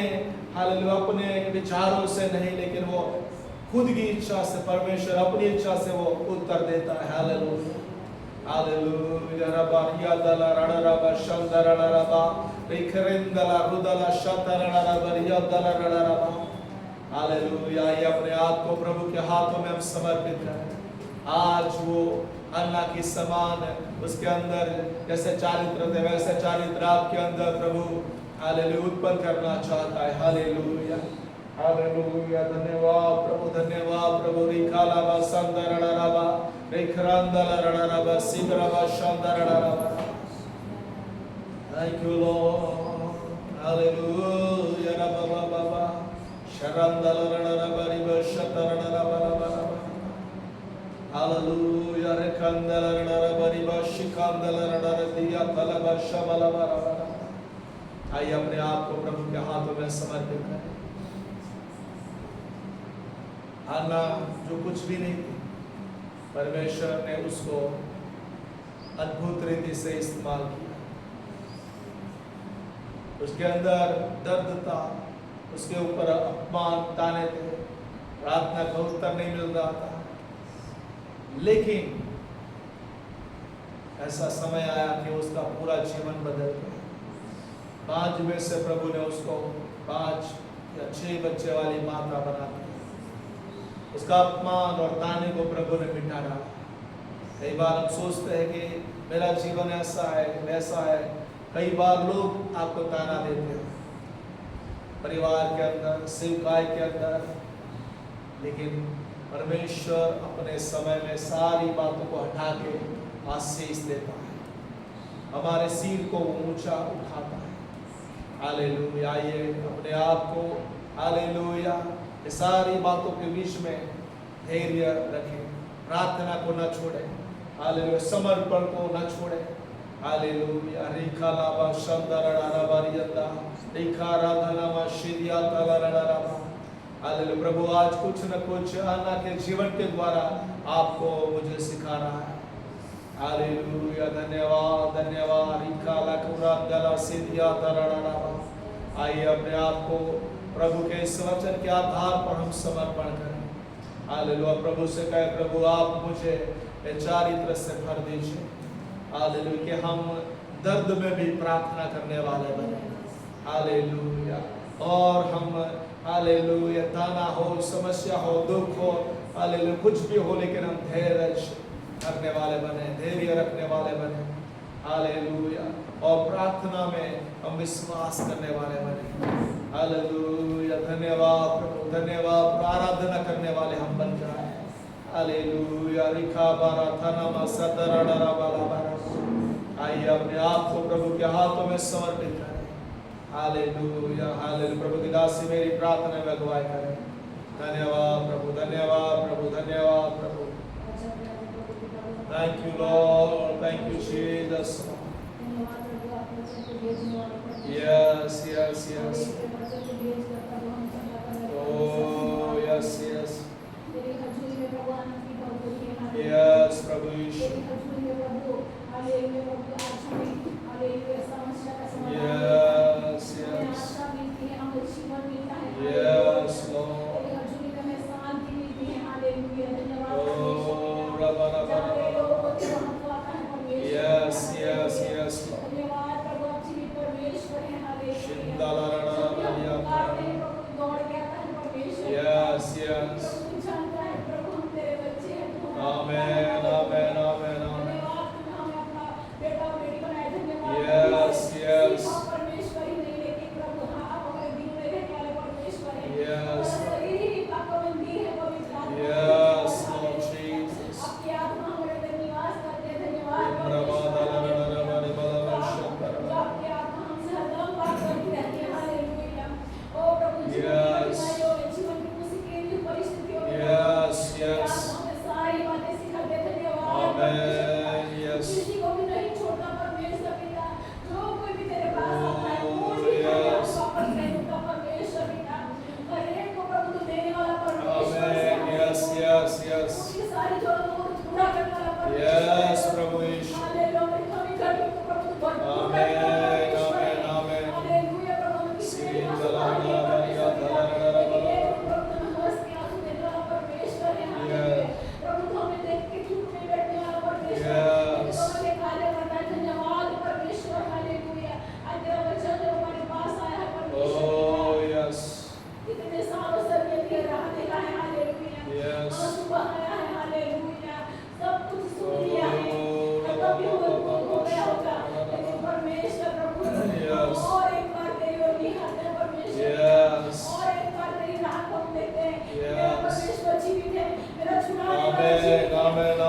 हालेलुया अपने विचारों से नहीं, लेकिन वो खुद की इच्छा से, परमेश्वर अपनी इच्छा से वो उत्तर देता है। हालेलुया हालेलुया रबा या दला रड़ा रबा शंदर रड़ा रबा रिखरेंदला रुदला शतर रड़ा रबा या दला रड़ा रबा। हालेलुया ये अपने आप को प्रभु के हाथों में हम समर्पित करें। आज वो अन्ना की समान उसके अंदर जैसे चारित्र थे, वैसे चारित्र आपके अंदर प्रभु हालेलुया उत्पन्न करना चाहता है। हालेलुया हालेलुया धन्यवाद प्रभु, धन्यवाद प्रभु। रिखालाबा संदरड़ाबा रिखरंदलरड़ाबा सिबरबा शंदरड़ाबा। Thank you lord. हालेलुया रबा बाबा शरंदलरड़ाबा रिबा शतरड़ाबा। हालेलुया रिखंदलरड़ाबा रिबा शिखंदलरड़ाबा दिया तलबा शबलबा। आइए अपने आप को प्रभु के हाथों में समर्पित करें। अन्ना जो कुछ भी नहीं थी, परमेश्वर ने उसको अद्भुत रीति से इस्तेमाल किया। उसके अंदर दर्द था, उसके ऊपर अपमान ताने थे, प्रार्थना का उत्तर नहीं मिल रहा था। लेकिन ऐसा समय आया कि उसका पूरा जीवन बदल गया। 5 में से प्रभु ने उसको 5 या 6 बच्चे वाली माता बना दी। उसका अपमान और ताने को प्रभु ने मिटा डाला। कई बार हम सोचते हैं कि मेरा जीवन ऐसा है वैसा है। कई बार लोग आपको ताना देते हैं, परिवार के अंदर, सेवकाई के अंदर, लेकिन परमेश्वर अपने समय में सारी बातों को हटा के आशीष देता है। हमारे सिर को वो ऊंचा उठाता है। हालेलुया आइए अपने आप को हालेलुया सारी बातों के बीच में धैर्य रखें, प्रार्थना को न छोड़ें। हालेलुया समर्पण को न छोड़ें। हालेलुया रिखा लाबा शंदरड़ाबा रियंदा रिखा राधनामा शिरिया तलरड़ाबा। हालेलुया प्रभु आज कुछ न कुछ अन्ना के जीवन के द्वारा आपको मुझे सिखा रहा है। हालेलुया धन्यवाद धन्यवाद रिखा लकुरा गला सिरिया तलरड़ाबा। आइए अपने आप को प्रभु के इस वचन के आधार पर हम समर्पण करें। हालेलुया प्रभु से कहे प्रभु आप मुझे चारित्र से भर दीजिए। हालेलुया कि हम दर्द में भी प्रार्थना करने वाले बने। हालेलुया और हम हालेलुया ताना हो, समस्या हो, दुख हो, हालेलुया कुछ भी हो, लेकिन हम धैर्य करने वाले बने, धैर्य रखने वाले बने। हालेलुया और प्रार्थना में हम विश्वास करने वाले बने। हालेलुया धन्यवाद प्रभु, धन्यवाद। आराधना करने वाले हम बन जाए। हालेलुया रिखा बारा थाना सदरड़ा बाला बारा। आइए अपने आप को प्रभु के हाथों में समर्पित करें। हालेलुया हालेलुया प्रभु की दासी मेरी प्रार्थना में अगुवाई करें। धन्यवाद प्रभु, धन्यवाद प्रभु, धन्यवाद प्रभु। Thank you lord, thank you Jesus. Yes, yes, yes. Oh, yes, yes. Yes, प्रभु यीशु। Yes, yes. Yes, Lord. Oh, Rabba, Rabba, Rabba. Yes, yes, yes, Lord. छुड़ाने वाला आमेन जीवित है। आमेन